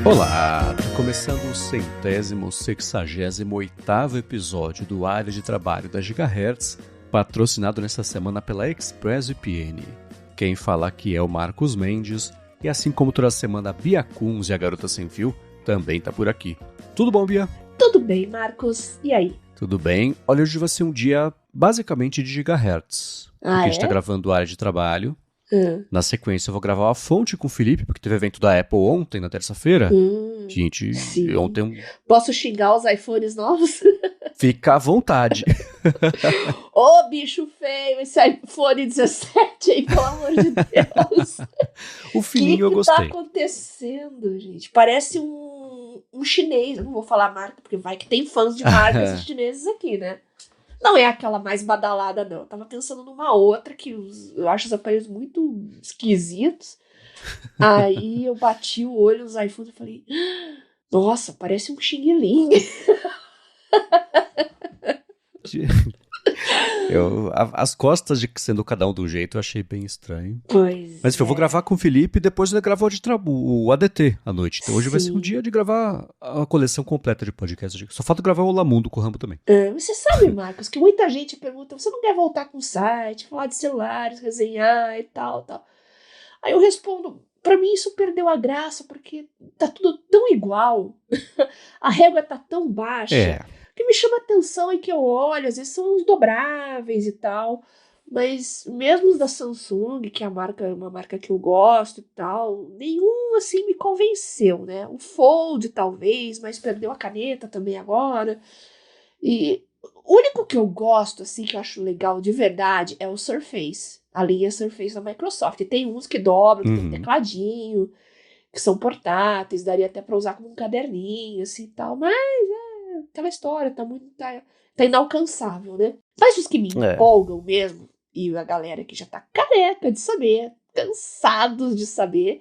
Olá, tá começando o 168º episódio do Área de Trabalho da Gigahertz, patrocinado nesta semana pela ExpressVPN. Quem fala aqui é o Marcos Mendes, e assim como toda semana a Bia Kunz e a Garota Sem Fio também tá por aqui. Tudo bom, Bia? Tudo bem, Marcos. E aí? Tudo bem. Olha, hoje vai ser um dia basicamente de Gigahertz. Porque a gente tá gravando Área de Trabalho. Na sequência eu vou gravar uma fonte com o Felipe, porque teve evento da Apple ontem, na terça-feira. Gente, sim. ontem... Posso xingar os iPhones novos? Fica à vontade. Ô, bicho feio, esse iPhone 17 aí, pelo amor de Deus. O fininho eu gostei. O que tá acontecendo, gente? Parece um chinês. Eu não vou falar marca, porque vai que tem fãs de marcas chineses aqui, né? Não é aquela mais badalada, não. Eu tava pensando numa outra que eu acho os aparelhos muito esquisitos. Aí eu bati o olho nos iPhones e falei, nossa, parece um Xing Ling. As costas de sendo cada um do jeito eu achei bem estranho. Pois Mas enfim, eu vou gravar com o Felipe e depois ele gravou o ADT à noite. Então hoje vai ser um dia de gravar a coleção completa de podcasts. Só falta gravar o Lamundo com o Rambo também. Você sabe, Marcos, que muita gente pergunta, você não quer voltar com o site, falar de celulares, resenhar e tal. Aí eu respondo, pra mim isso perdeu a graça, porque tá tudo tão igual. A régua tá tão baixa. O que me chama atenção é que eu olho, às vezes são os dobráveis e tal, mas mesmo os da Samsung, que é uma marca que eu gosto e tal, nenhum assim me convenceu, né? O Fold talvez, mas perdeu a caneta também agora. E o único que eu gosto, assim, que eu acho legal de verdade é o Surface, a linha Surface da Microsoft. Tem uns que dobram, que tem tecladinho, que são portáteis, daria até pra usar como um caderninho, assim e tal, mas aquela história tá inalcançável, né? Mas os que me empolgam mesmo, e a galera que já tá careca de saber, cansados de saber,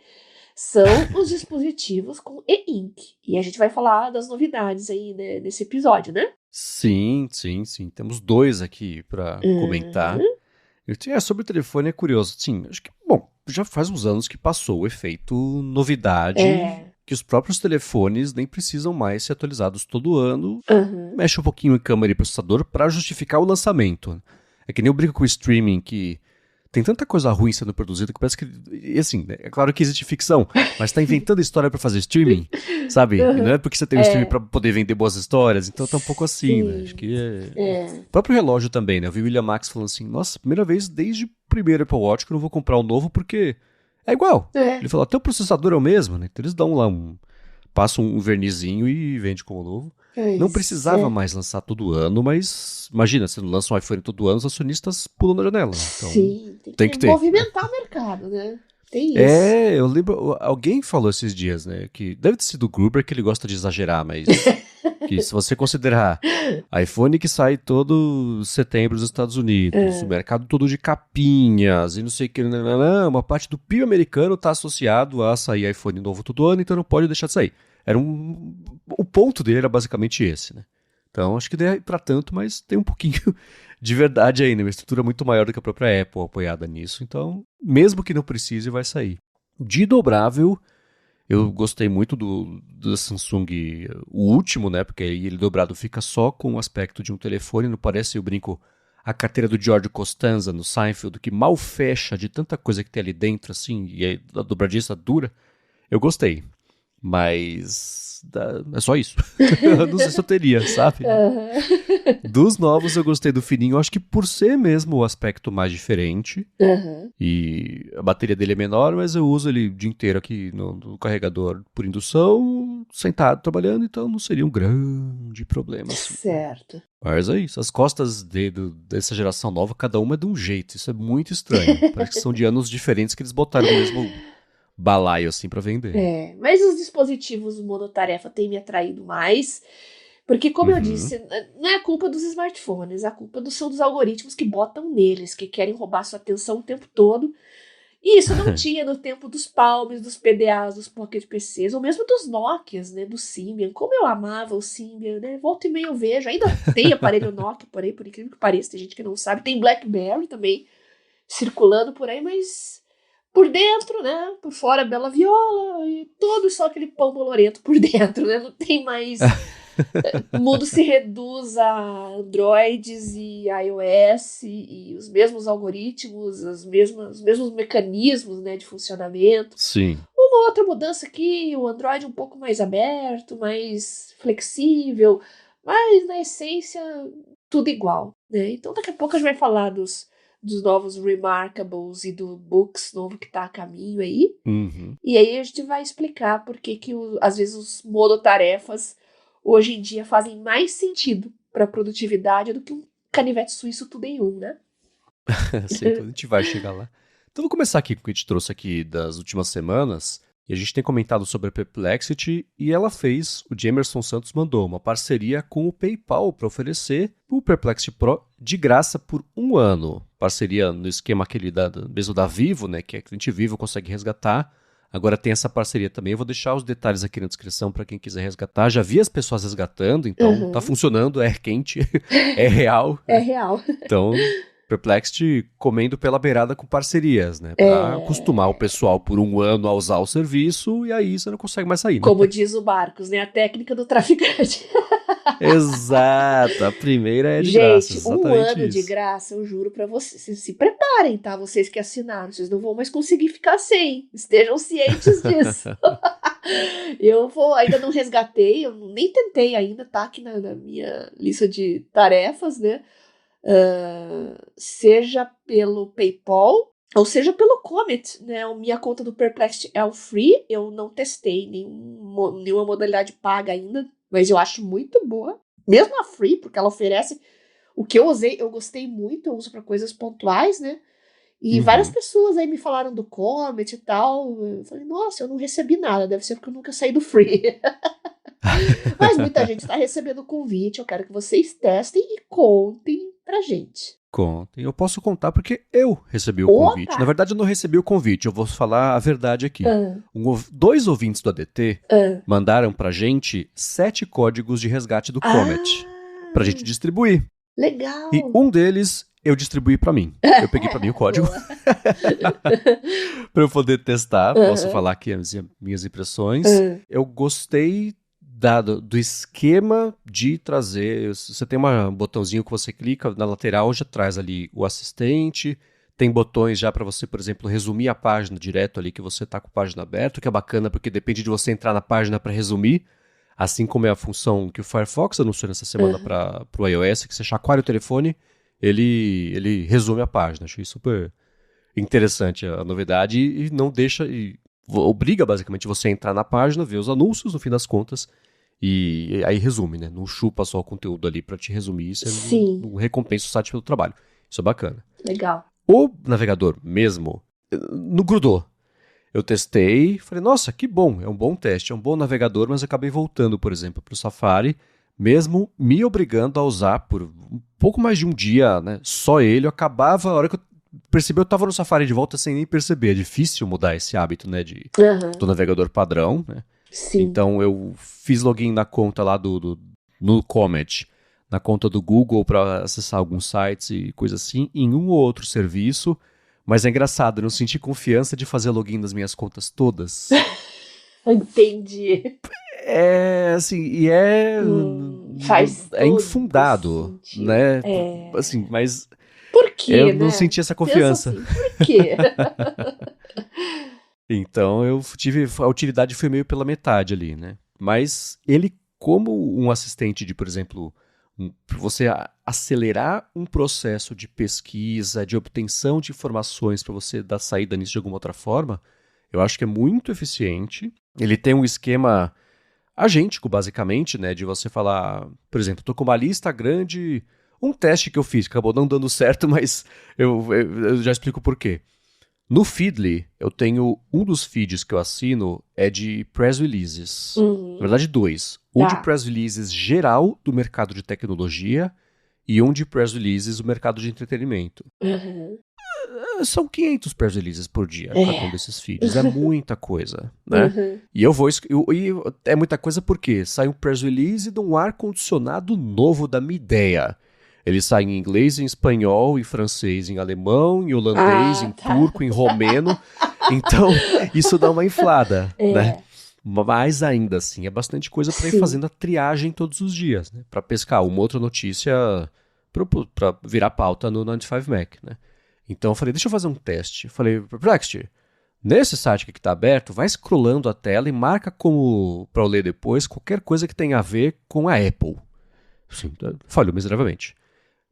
são os dispositivos com e-ink. E a gente vai falar das novidades aí, né, nesse episódio, né? Sim. Temos dois aqui pra comentar. Sobre o telefone é curioso. Sim, acho que, bom, já faz uns anos que passou o efeito novidade, que os próprios telefones nem precisam mais ser atualizados todo ano. Mexe um pouquinho em câmera e processador pra justificar o lançamento. É que nem eu brinco com o streaming, que tem tanta coisa ruim sendo produzida que parece que, e assim, é claro que existe ficção, mas tá inventando história pra fazer streaming, sabe? E não é porque você tem um streaming pra poder vender boas histórias, então tá um pouco assim, né? Acho que O próprio relógio também, né? Eu vi o William Max falando assim, nossa, primeira vez desde o primeiro Apple Watch que eu não vou comprar um novo porque é igual. Ele falou, até o processador é o mesmo, né? Então eles dão lá passam um vernizinho e vende como novo. Não precisava mais lançar todo ano, mas imagina, você não lança um iPhone todo ano, os acionistas pulam na janela. Então, sim, tem que ter. Movimentar o mercado, né? Tem isso. Eu lembro, alguém falou esses dias, né, que deve ter sido o Gruber, que ele gosta de exagerar, mas que se você considerar iPhone que sai todo setembro nos Estados Unidos, o mercado todo de capinhas e não sei o que, uma parte do PIB americano está associado a sair iPhone novo todo ano, então não pode deixar de sair. O ponto dele era basicamente esse, né? Então, acho que não é pra tanto, mas tem um pouquinho de verdade aí, né? Uma estrutura muito maior do que a própria Apple apoiada nisso. Então, mesmo que não precise, vai sair. De dobrável, eu gostei muito do Samsung, o último, né? Porque aí ele dobrado fica só com o aspecto de um telefone, não parece, eu brinco, a carteira do George Costanza no Seinfeld, que mal fecha de tanta coisa que tem ali dentro, assim, e aí a dobradiça dura. Eu gostei. Mas é só isso. Eu não sei se eu teria, sabe? Dos novos eu gostei do fininho. Eu acho que por ser mesmo o aspecto mais diferente. E a bateria dele é menor, mas eu uso ele o dia inteiro aqui no carregador por indução, sentado trabalhando, então não seria um grande problema. Assim. Certo. Mas é isso. As costas dessa geração nova, cada uma é de um jeito. Isso é muito estranho. Parece que são de anos diferentes que eles botaram no mesmo balaio assim pra vender. Mas os dispositivos monotarefa têm me atraído mais, porque como eu disse, não é a culpa dos smartphones, a culpa são dos algoritmos que botam neles, que querem roubar sua atenção o tempo todo, e isso não tinha no tempo dos Palms, dos PDAs, dos Pocket PCs, ou mesmo dos Nokias, né, do Symbian. Como eu amava o Symbian, né, volta e meia eu vejo, ainda tem aparelho Nokia por aí, por incrível que pareça, tem gente que não sabe, tem BlackBerry também circulando por aí, mas por dentro, né? Por fora, bela viola, e todo só aquele pão bolorento por dentro, né? Não tem mais. O mundo se reduz a Androids e iOS e os mesmos algoritmos, os mesmos mecanismos, né, de funcionamento. Sim. Uma outra mudança aqui, o Android um pouco mais aberto, mais flexível, mas na essência tudo igual, né? Então daqui a pouco a gente vai falar dos novos Remarkables e do Books novo que tá a caminho aí. Uhum. E aí a gente vai explicar por que às vezes os monotarefas hoje em dia fazem mais sentido para a produtividade do que um canivete suíço tudo em um, né? Sim, então a gente vai chegar lá. Então vou começar aqui com o que a gente trouxe aqui das últimas semanas. E a gente tem comentado sobre a Perplexity e ela fez, o Jamerson Santos mandou uma parceria com o PayPal para oferecer o Perplexity Pro de graça por 1 ano. Parceria no esquema aquele mesmo da Vivo, né, que a cliente Vivo consegue resgatar. Agora tem essa parceria também. Eu vou deixar os detalhes aqui na descrição para quem quiser resgatar. Já vi as pessoas resgatando, então tá funcionando, é quente, é real. É real. Então, Perplexity comendo pela beirada com parcerias, né? Pra acostumar o pessoal por 1 ano a usar o serviço e aí você não consegue mais sair, né? Como diz o Marcos, né? A técnica do traficante. Exato, a primeira é de graça. Gente, 1 ano de graça, eu juro pra vocês. Se preparem, tá? Vocês que assinaram, vocês não vão mais conseguir ficar sem. Estejam cientes disso. Ainda não resgatei, eu nem tentei ainda, tá aqui na minha lista de tarefas, né? Seja pelo PayPal ou seja pelo Comet, né? A minha conta do Perplexity é o free, eu não testei nenhuma modalidade paga ainda, mas eu acho muito boa, mesmo a free, porque ela oferece o que eu usei, eu gostei muito, eu uso para coisas pontuais, né? E várias pessoas aí me falaram do Comet e tal, eu falei, nossa, eu não recebi nada, deve ser porque eu nunca saí do free. Mas muita gente está recebendo o convite, eu quero que vocês testem e contem pra gente. Contem. Eu posso contar porque eu recebi o convite. Na verdade, eu não recebi o convite, eu vou falar a verdade aqui. 2 ouvintes do ADT mandaram pra gente 7 códigos de resgate do Comet pra gente distribuir. Legal. E um deles eu distribuí pra mim. Eu peguei pra mim o código pra eu poder testar. Posso falar aqui as minhas impressões. Eu gostei do esquema de trazer. Você tem um botãozinho que você clica na lateral, já traz ali o assistente. Tem botões já para você, por exemplo, resumir a página direto ali que você está com a página aberta, que é bacana porque depende de você entrar na página para resumir, assim como é a função que o Firefox anunciou nessa semana para o iOS, que você chacoalha o telefone, ele resume a página. Achei super interessante a novidade e não deixa... obriga basicamente você a entrar na página, ver os anúncios, no fim das contas, e aí resume, né? Não chupa só o conteúdo ali para te resumir, isso não recompensa o site pelo trabalho. Isso é bacana. Legal. O navegador mesmo, não grudou. Eu testei, falei, nossa, que bom, é um bom teste, é um bom navegador, mas acabei voltando, por exemplo, para o Safari, mesmo me obrigando a usar por um pouco mais de um dia, né? Só ele, eu acabava, a hora que eu percebi, eu estava no Safari de volta sem nem perceber. É difícil mudar esse hábito, né, do navegador padrão, né? Sim. Então eu fiz login na conta lá no Comet, na conta do Google para acessar alguns sites e coisa assim, em um ou outro serviço. Mas é engraçado, eu não senti confiança de fazer login das minhas contas todas. Entendi. Assim, e faz é infundado, sentido. né? Assim, mas por quê, eu né? não senti essa confiança. Assim, por quê? Então a utilidade foi meio pela metade ali, né? Mas ele, como um assistente de, por exemplo, você acelerar um processo de pesquisa, de obtenção de informações para você dar saída nisso de alguma outra forma, eu acho que é muito eficiente. Ele tem um esquema agêntico, basicamente, né? De você falar, por exemplo, estou com uma lista grande, um teste que eu fiz, acabou não dando certo, mas eu já explico por quê. No Feedly, eu tenho um dos feeds que eu assino é de press releases. Na verdade, 2. Um de press releases geral do mercado de tecnologia e um de press releases do mercado de entretenimento. São 500 press releases por dia, cada um desses feeds. É muita coisa, né? E é muita coisa porque sai um press release de um ar-condicionado novo da minha ideia. Ele sai em inglês, em espanhol, em francês, em alemão, em holandês, em turco, em romeno. Então, isso dá uma inflada, né? É, Mas ainda assim, é bastante coisa para ir sim. fazendo a triagem todos os dias, né? Para pescar uma outra notícia para virar pauta no 95 Mac, né? Então eu falei, deixa eu fazer um teste. Eu falei, Perplexity, nesse site aqui que está aberto, vai scrollando a tela e marca como para eu ler depois qualquer coisa que tenha a ver com a Apple. Sim, falhou miseravelmente.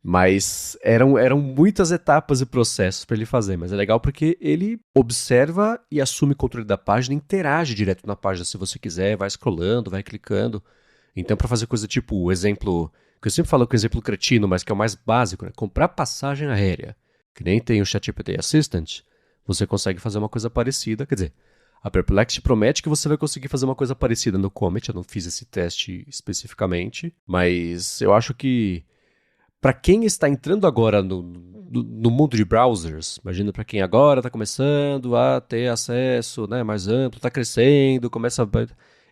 Mas eram muitas etapas e processos para ele fazer. Mas é legal porque ele observa e assume controle da página, interage direto na página se você quiser, vai scrollando, vai clicando. Então, para fazer coisa tipo o exemplo, que eu sempre falo que é o exemplo cretino, mas que é o mais básico, né? Comprar passagem aérea, que nem tem o ChatGPT Assistant, você consegue fazer uma coisa parecida. Quer dizer, a Perplexity promete que você vai conseguir fazer uma coisa parecida no Comet. Eu não fiz esse teste especificamente, mas eu acho que para quem está entrando agora no mundo de browsers, imagina para quem agora está começando a ter acesso, né, mais amplo, está crescendo, começa a...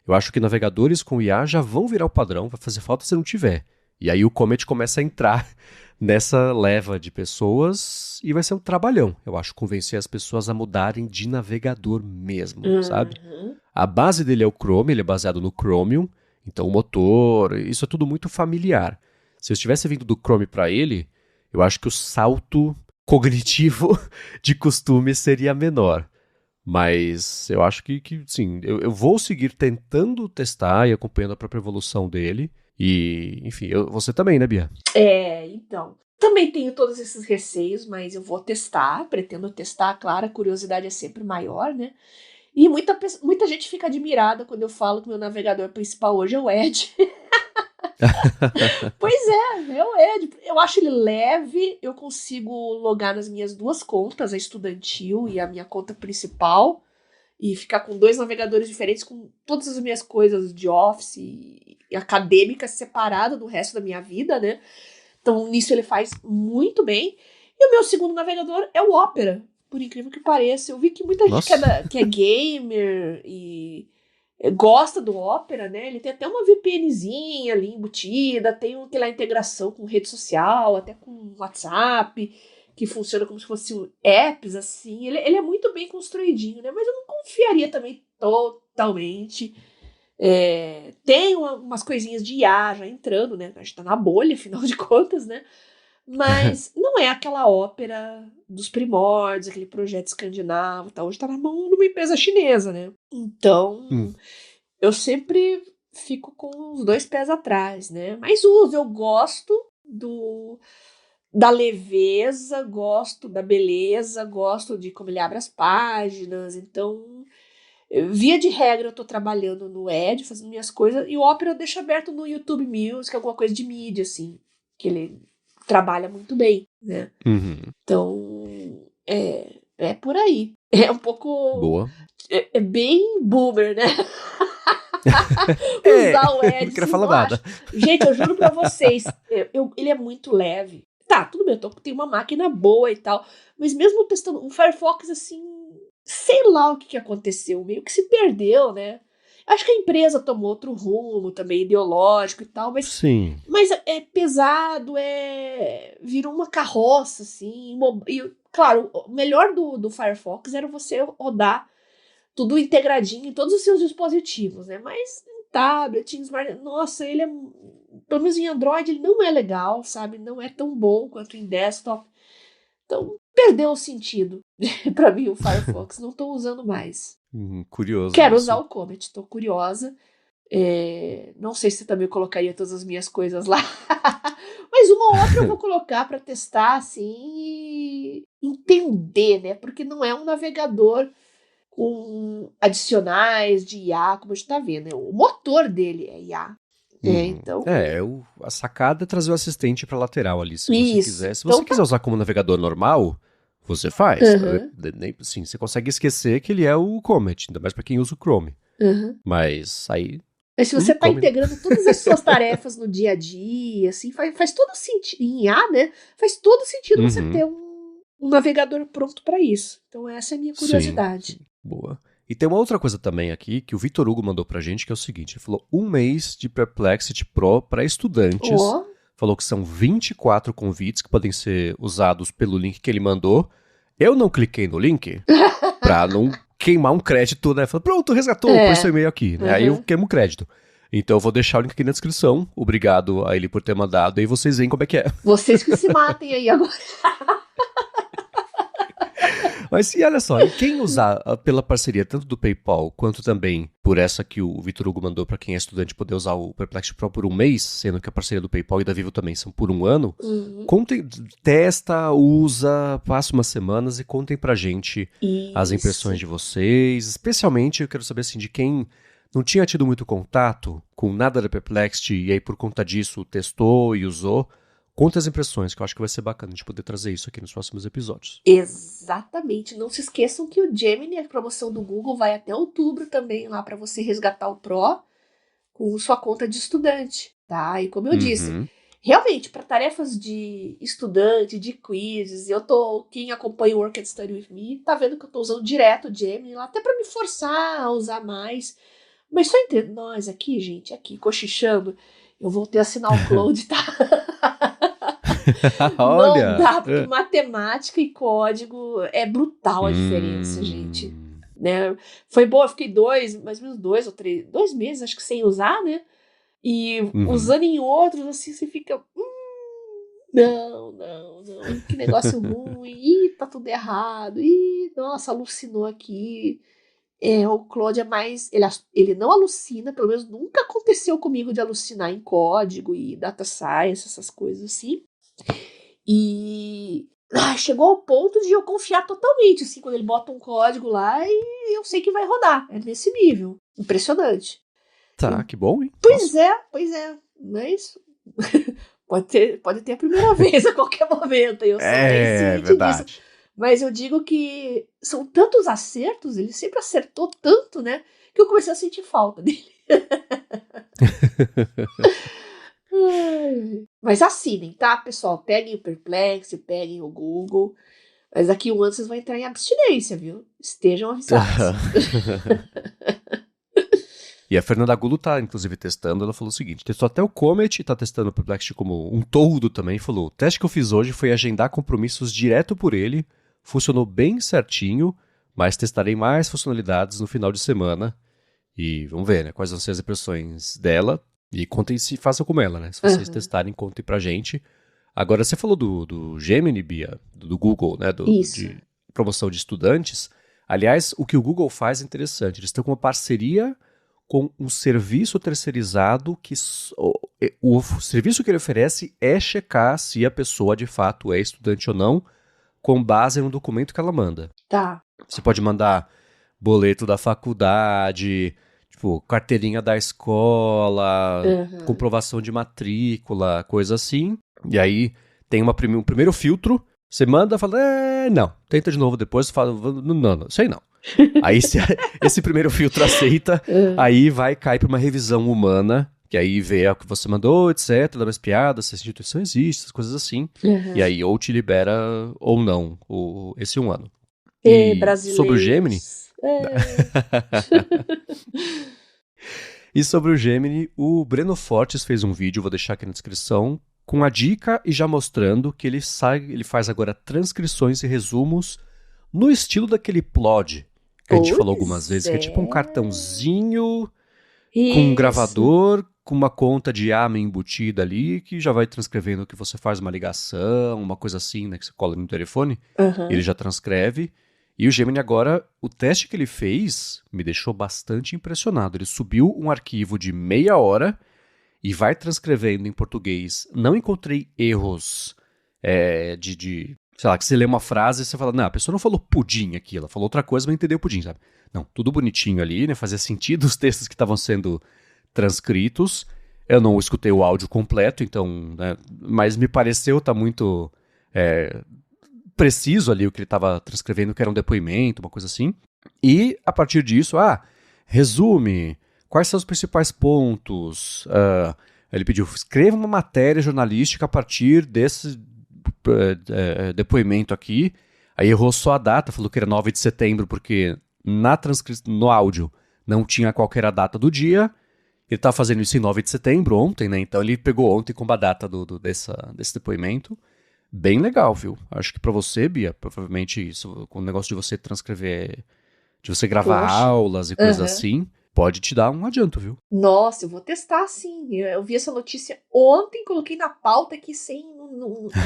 Eu acho que navegadores com IA já vão virar o padrão, vai fazer falta se não tiver. E aí o Comet começa a entrar nessa leva de pessoas e vai ser um trabalhão, eu acho, convencer as pessoas a mudarem de navegador mesmo, sabe? Uhum. A base dele é o Chrome, ele é baseado no Chromium, então o motor, isso é tudo muito familiar. Se eu estivesse vindo do Chrome para ele, eu acho que o salto cognitivo de costume seria menor. Mas eu acho que sim, eu vou seguir tentando testar e acompanhando a própria evolução dele. E, enfim, você também, né, Bia? Então. Também tenho todos esses receios, mas eu vou testar, pretendo testar, claro, a curiosidade é sempre maior, né? E muita gente fica admirada quando eu falo que meu navegador principal hoje é o Edge. Pois é o Edge. Eu acho ele leve, eu consigo logar nas minhas duas contas, a estudantil e a minha conta principal, e ficar com dois navegadores diferentes, com todas as minhas coisas de office e acadêmicas separadas do resto da minha vida, né? Então, nisso ele faz muito bem. E o meu segundo navegador é o Opera, por incrível que pareça. Eu vi que muita gente Nossa. que é gamer e gosta do Opera, né? Ele tem até uma VPNzinha ali embutida, tem aquela integração com rede social, até com WhatsApp, que funciona como se fosse apps, assim. Ele é muito bem construidinho, né? Mas eu não confiaria também totalmente. Tem umas coisinhas de IA já entrando, né? A gente tá na bolha, afinal de contas, né? Mas não é aquela ópera dos primórdios, aquele projeto escandinavo e tal. Hoje tá na mão de uma empresa chinesa, né? Então, Hum. eu sempre fico com os dois pés atrás, né? Mas uso, eu gosto da leveza, gosto da beleza, gosto de como ele abre as páginas. Então, via de regra, eu tô trabalhando no Edge, fazendo minhas coisas, e o Opera eu deixo aberto no YouTube Music, alguma coisa de mídia, assim, que ele trabalha muito bem, né? Uhum. Então, é por aí. É um pouco. Boa. É bem boomer, né? É, Usar o não Edge, queria assim, falar não acho. nada. Gente, eu juro pra vocês, ele é muito leve. Tá, tudo bem, tem uma máquina boa e tal, mas mesmo testando um Firefox, assim, sei lá o que aconteceu, meio que se perdeu, né? Acho que a empresa tomou outro rumo também, ideológico e tal, Sim. mas é pesado, virou uma carroça, assim. E, claro, o melhor do Firefox era você rodar tudo integradinho em todos os seus dispositivos, né? Mas em tablet, em smart, nossa, ele pelo menos em Android, ele não é legal, sabe? Não é tão bom quanto em desktop. Então, perdeu o sentido para mim o Firefox. Não tô usando mais. Curioso Quero usar isso. o Comet, tô curiosa. Não sei se também colocaria todas as minhas coisas lá. Mas uma ou outra eu vou colocar para testar, assim, e entender, né? Porque não é um navegador com adicionais de IA, como a gente tá vendo, né? O motor dele é IA. Uhum. Então, A sacada é trazer o assistente para lateral ali, se você isso. quiser. Se Então você tá. quiser usar como navegador normal, você faz. Uhum, Sim, você consegue esquecer que ele é o Comet, ainda mais para quem usa o Chrome. uhum. Mas aí Mas se usa você o está Chrome, né? integrando todas as suas tarefas no dia a dia, assim, faz todo sentido. Em IA, né? Faz todo sentido você Uhum. ter um navegador pronto para isso. Então, essa é a minha Sim, curiosidade. boa. E tem uma outra coisa também aqui que o Vitor Hugo mandou pra gente, que é o seguinte: ele falou 1 mês de Perplexity Pro para estudantes. Ó, Falou que são 24 convites que podem ser usados pelo link que ele mandou. Eu não cliquei no link, Pra não queimar um crédito, né? Fala, pronto, resgatou, põe seu e-mail aqui, né? Aí eu queimo o crédito. Então eu vou deixar o link aqui na descrição. Obrigado a ele por ter mandado. Aí vocês veem como é que é. Vocês que se matem aí agora. Mas e olha só, e quem usar pela parceria tanto do PayPal quanto também por essa que o Vitor Hugo mandou para quem é estudante poder usar o Perplexity Pro por um mês, sendo que a parceria do PayPal e da Vivo também são por um ano, contem, testa, usa, passa umas semanas e contem pra gente as impressões de vocês. Especialmente eu quero saber assim, de quem não tinha tido muito contato com nada da Perplexity e aí por conta disso testou e usou. Conta as impressões, que eu acho que vai ser bacana a gente poder trazer isso aqui nos próximos episódios. Exatamente. Não se esqueçam que o Gemini, a promoção do Google, vai até outubro também lá para você resgatar o Pro com sua conta de estudante, tá? E como eu disse, realmente, para tarefas de estudante, de quizzes, quem acompanha o Work and Study With Me, tá vendo que eu tô usando direto o Gemini lá, até para me forçar a usar mais. Mas só entre nós aqui, gente, aqui, cochichando, eu voltei a assinar o Cloud, tá? Olha! Não dá, porque matemática e código é brutal a diferença, gente. Né? Foi boa, eu fiquei mais ou menos 2 meses, acho que sem usar, né? E usando em outros, assim, você fica... não, que negócio ruim, tá tudo errado, nossa, alucinou aqui. O Claude é mais... Ele não alucina, pelo menos nunca aconteceu comigo de alucinar em código e data science, essas coisas assim. E chegou ao ponto de eu confiar totalmente, assim, quando ele bota um código lá e eu sei que vai rodar. É nesse nível. Impressionante. Tá, que bom, hein? Pois é. Mas pode ter a primeira vez a qualquer momento. Eu sou bem ciente verdade. disso. Mas eu digo que são tantos acertos, ele sempre acertou tanto, né? Que eu comecei a sentir falta dele. Mas assinem, tá, pessoal? Peguem o Perplex, peguem o Google. Mas daqui um ano vocês vão entrar em abstinência, viu? Estejam avisados. E a Fernanda Gulo tá, inclusive, testando. Ela falou o seguinte, testou até o Comet, tá testando o Perplexity como um todo também. Falou, o teste que eu fiz hoje foi agendar compromissos direto por ele. Funcionou bem certinho, mas testarei mais funcionalidades no final de semana. E vamos ver, né? Quais vão ser as impressões dela. E contem se façam como ela, né? Se vocês testarem, contem pra gente. Agora, você falou do Gemini, Bia, do Google, né? De promoção de estudantes. Aliás, o que o Google faz é interessante. Eles estão com uma parceria com um serviço terceirizado que o serviço que ele oferece é checar se a pessoa de fato é estudante ou não, com base no documento que ela manda. Tá. Você pode mandar boleto da faculdade, tipo, carteirinha da escola, comprovação de matrícula, coisa assim. E aí tem um primeiro filtro, você manda e fala, não, tenta de novo depois, fala, não, isso aí não. Aí se esse primeiro filtro aceita, aí vai cair para uma revisão humana, que aí vê o que você mandou, etc, dá mais piadas, se essa instituição existe, essas coisas assim. E aí ou te libera ou não esse um ano. E sobre o Gemini... E sobre o Gemini, o Breno Fortes fez um vídeo, vou deixar aqui na descrição, com a dica e já mostrando que ele faz agora transcrições e resumos no estilo daquele Plod, que a gente falou algumas vezes, que é tipo um cartãozinho com um gravador, com uma conta de AMA embutida ali, que já vai transcrevendo que você faz uma ligação, uma coisa assim, né, que você cola no telefone, ele já transcreve. E o Gemini agora, o teste que ele fez me deixou bastante impressionado. Ele subiu um arquivo de meia hora e vai transcrevendo em português. Não encontrei erros sei lá, que você lê uma frase e você fala, não, a pessoa não falou pudim aqui, ela falou outra coisa, mas entendeu pudim, sabe? Não, tudo bonitinho ali, né? Fazia sentido os textos que estavam sendo transcritos. Eu não escutei o áudio completo, então, né? Mas me pareceu tá muito preciso ali o que ele estava transcrevendo, que era um depoimento, uma coisa assim. E, a partir disso, resume, quais são os principais pontos? Ele pediu, escreva uma matéria jornalística a partir desse depoimento aqui. Aí errou só a data, falou que era 9 de setembro, porque no áudio não tinha qual que era a data do dia. Ele estava fazendo isso em 9 de setembro, ontem, né? Então ele pegou ontem como a data desse depoimento. bem legal, viu? Acho que pra você, Bia, provavelmente isso, com o negócio de você transcrever, de você gravar Poxa. aulas e coisas assim, pode te dar um adianto, viu? Nossa, eu vou testar sim. Eu vi essa notícia ontem, coloquei na pauta aqui sem.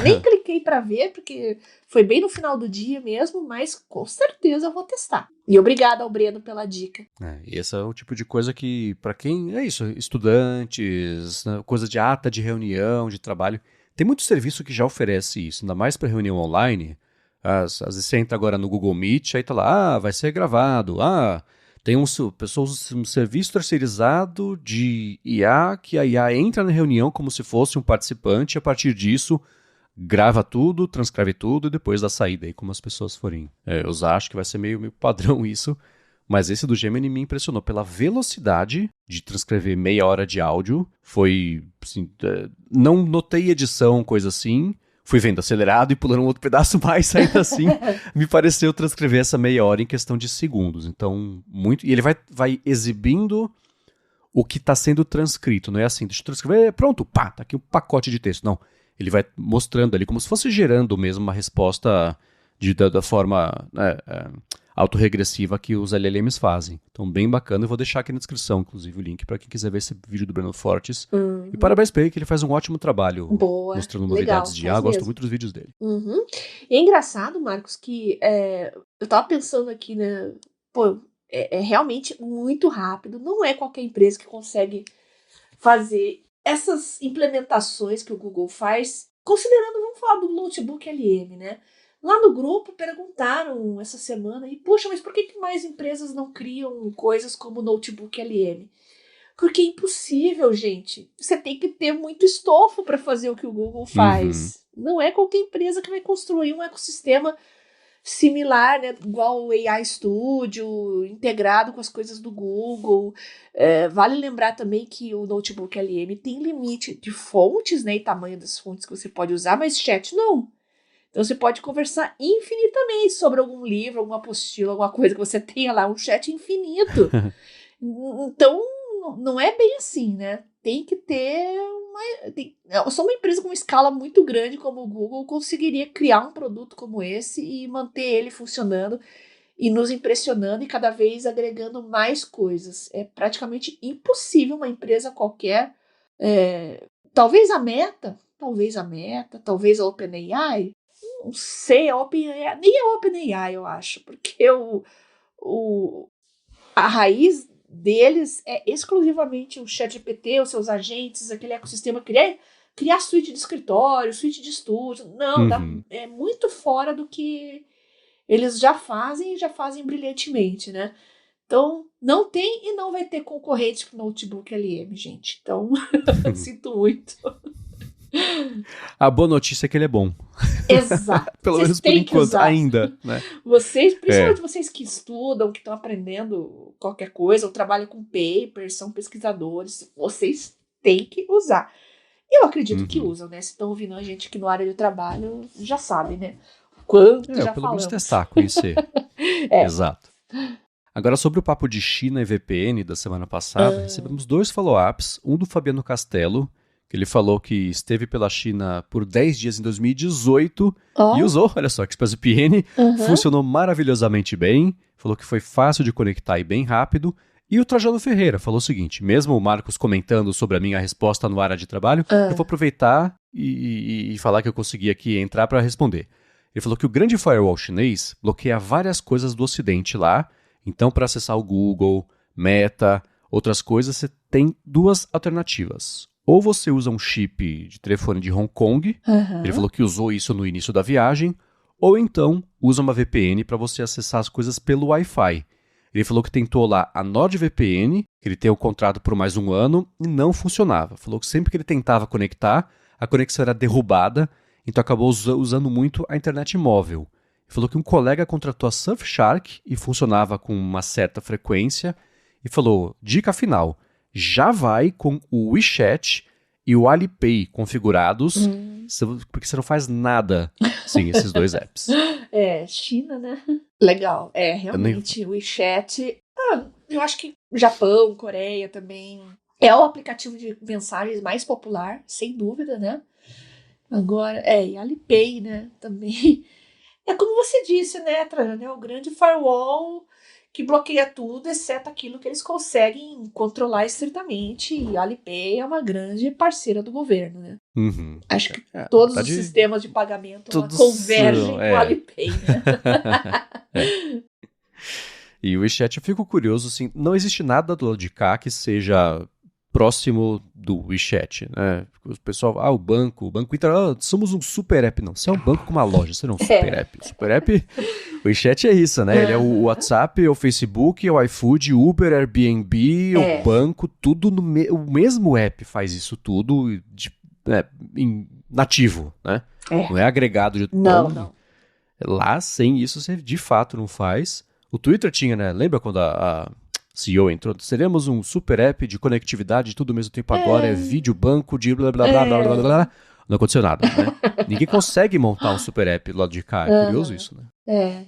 Nem cliquei pra ver, porque foi bem no final do dia mesmo, mas com certeza eu vou testar. E obrigada ao Breno pela dica. E esse é o tipo de coisa que, pra quem, é isso, estudantes, né, coisa de ata de reunião, de trabalho, tem muito serviço que já oferece isso, ainda mais pra reunião online. Às vezes você entra agora no Google Meet, aí tá lá, vai ser gravado, tem um serviço terceirizado de IA, que a IA entra na reunião como se fosse um participante, e a partir disso grava tudo, transcreve tudo e depois dá saída aí como as pessoas forem usar. Acho que vai ser meio padrão isso. Mas esse do Gemini me impressionou pela velocidade de transcrever meia hora de áudio. Foi, assim, não notei edição, coisa assim. Fui vendo acelerado e pulando um outro pedaço mais, ainda assim, me pareceu transcrever essa meia hora em questão de segundos. Então, muito. E ele vai exibindo o que está sendo transcrito. Não é assim, deixa eu transcrever, pronto, pá, tá aqui um pacote de texto. Não. Ele vai mostrando ali, como se fosse gerando mesmo uma resposta da forma autorregressiva que os LLMs fazem. Então, bem bacana. Eu vou deixar aqui na descrição, inclusive, o link para quem quiser ver esse vídeo do Breno Fortes. E parabéns para ele, que ele faz um ótimo trabalho mostrando novidades de IA. Gosto muito dos vídeos dele. E é engraçado, Marcos, que eu tava pensando aqui, né? Pô, é realmente muito rápido. Não é qualquer empresa que consegue fazer essas implementações que o Google faz, considerando, vamos falar do Notebook LM, né? Lá no grupo perguntaram essa semana, e poxa, mas por que mais empresas não criam coisas como o Notebook LM? Porque é impossível, gente. Você tem que ter muito estofo para fazer o que o Google faz. Não é qualquer empresa que vai construir um ecossistema similar, né, igual o AI Studio, integrado com as coisas do Google. Vale lembrar também que o Notebook LM tem limite de fontes, né, e tamanho das fontes que você pode usar, mas chat não. Então você pode conversar infinitamente sobre algum livro, alguma apostila, alguma coisa que você tenha lá, um chat infinito. Então não é bem assim, né? Tem que ter só uma empresa com uma escala muito grande como o Google conseguiria criar um produto como esse e manter ele funcionando e nos impressionando e cada vez agregando mais coisas. É praticamente impossível uma empresa qualquer, talvez a Meta, talvez a OpenAI, não sei, nem a OpenAI eu acho, porque a raiz deles é exclusivamente o ChatGPT, os seus agentes, aquele ecossistema, criar suíte de escritório, suíte de estúdio. Não, é muito fora do que eles já fazem e já fazem brilhantemente, né? Então, não tem e não vai ter concorrente para o Notebook LM, gente. Então, sinto muito. A boa notícia é que ele é bom. Exato. Pelo menos por enquanto, ainda, né? Principalmente vocês que estudam, que estão aprendendo qualquer coisa, ou trabalham com papers, são pesquisadores, vocês têm que usar. Eu acredito que usam, né? Se estão ouvindo a gente aqui no área de trabalho, já sabem, né? Quanto já pelo falamos. menos testar, conhecer. Exato. Agora, sobre o papo de China e VPN da semana passada, recebemos 2 follow-ups. Um do Fabiano Castelo, que ele falou que esteve pela China por 10 dias em 2018 e usou, olha só, ExpressVPN, funcionou maravilhosamente bem, falou que foi fácil de conectar e bem rápido. E o Trajano Ferreira falou o seguinte, mesmo o Marcos comentando sobre a minha resposta no área de trabalho, eu vou aproveitar e falar que eu consegui aqui entrar para responder. Ele falou que o grande firewall chinês bloqueia várias coisas do Ocidente lá, então para acessar o Google, Meta, outras coisas, você tem 2 alternativas. Ou você usa um chip de telefone de Hong Kong, ele falou que usou isso no início da viagem, ou então usa uma VPN para você acessar as coisas pelo Wi-Fi. Ele falou que tentou lá a NordVPN, que ele tem o contrato por mais 1 ano, e não funcionava. Falou que sempre que ele tentava conectar, a conexão era derrubada, então acabou usando muito a internet móvel. Ele falou que um colega contratou a Surfshark e funcionava com uma certa frequência, e falou, dica final, já vai com o WeChat e o Alipay configurados, porque você não faz nada sem esses 2 apps. China, né? Legal. Realmente, o WeChat, eu acho que Japão, Coreia também, é o aplicativo de mensagens mais popular, sem dúvida, né? Agora, e Alipay, né, também. É como você disse, né, Trajano, é o grande firewall que bloqueia tudo, exceto aquilo que eles conseguem controlar estritamente. E a Alipay é uma grande parceira do governo, né? Uhum. Acho que todos os Verdade, sistemas de pagamento lá todos convergem são, com a Alipay, né? E o WeChat, eu fico curioso, assim, não existe nada do lado de cá que seja próximo do WeChat, né? O pessoal, o banco Inter, somos um super app. Não, você é um banco com uma loja, você não é um super app. O super app, o WeChat é isso, né? Ele é o WhatsApp, é o Facebook, é o iFood, Uber, Airbnb, o banco, tudo o mesmo app faz isso tudo nativo, né? Não é agregado de Não. Lá, sem isso, você de fato não faz. O Twitter tinha, né? Lembra quando a CEO entrou? Seremos um super app de conectividade, tudo ao mesmo tempo agora, é vídeo banco de blá blá blá blá blá blá blá. Não aconteceu nada, né? Ninguém consegue montar um super app do lado de cá. É curioso isso, né?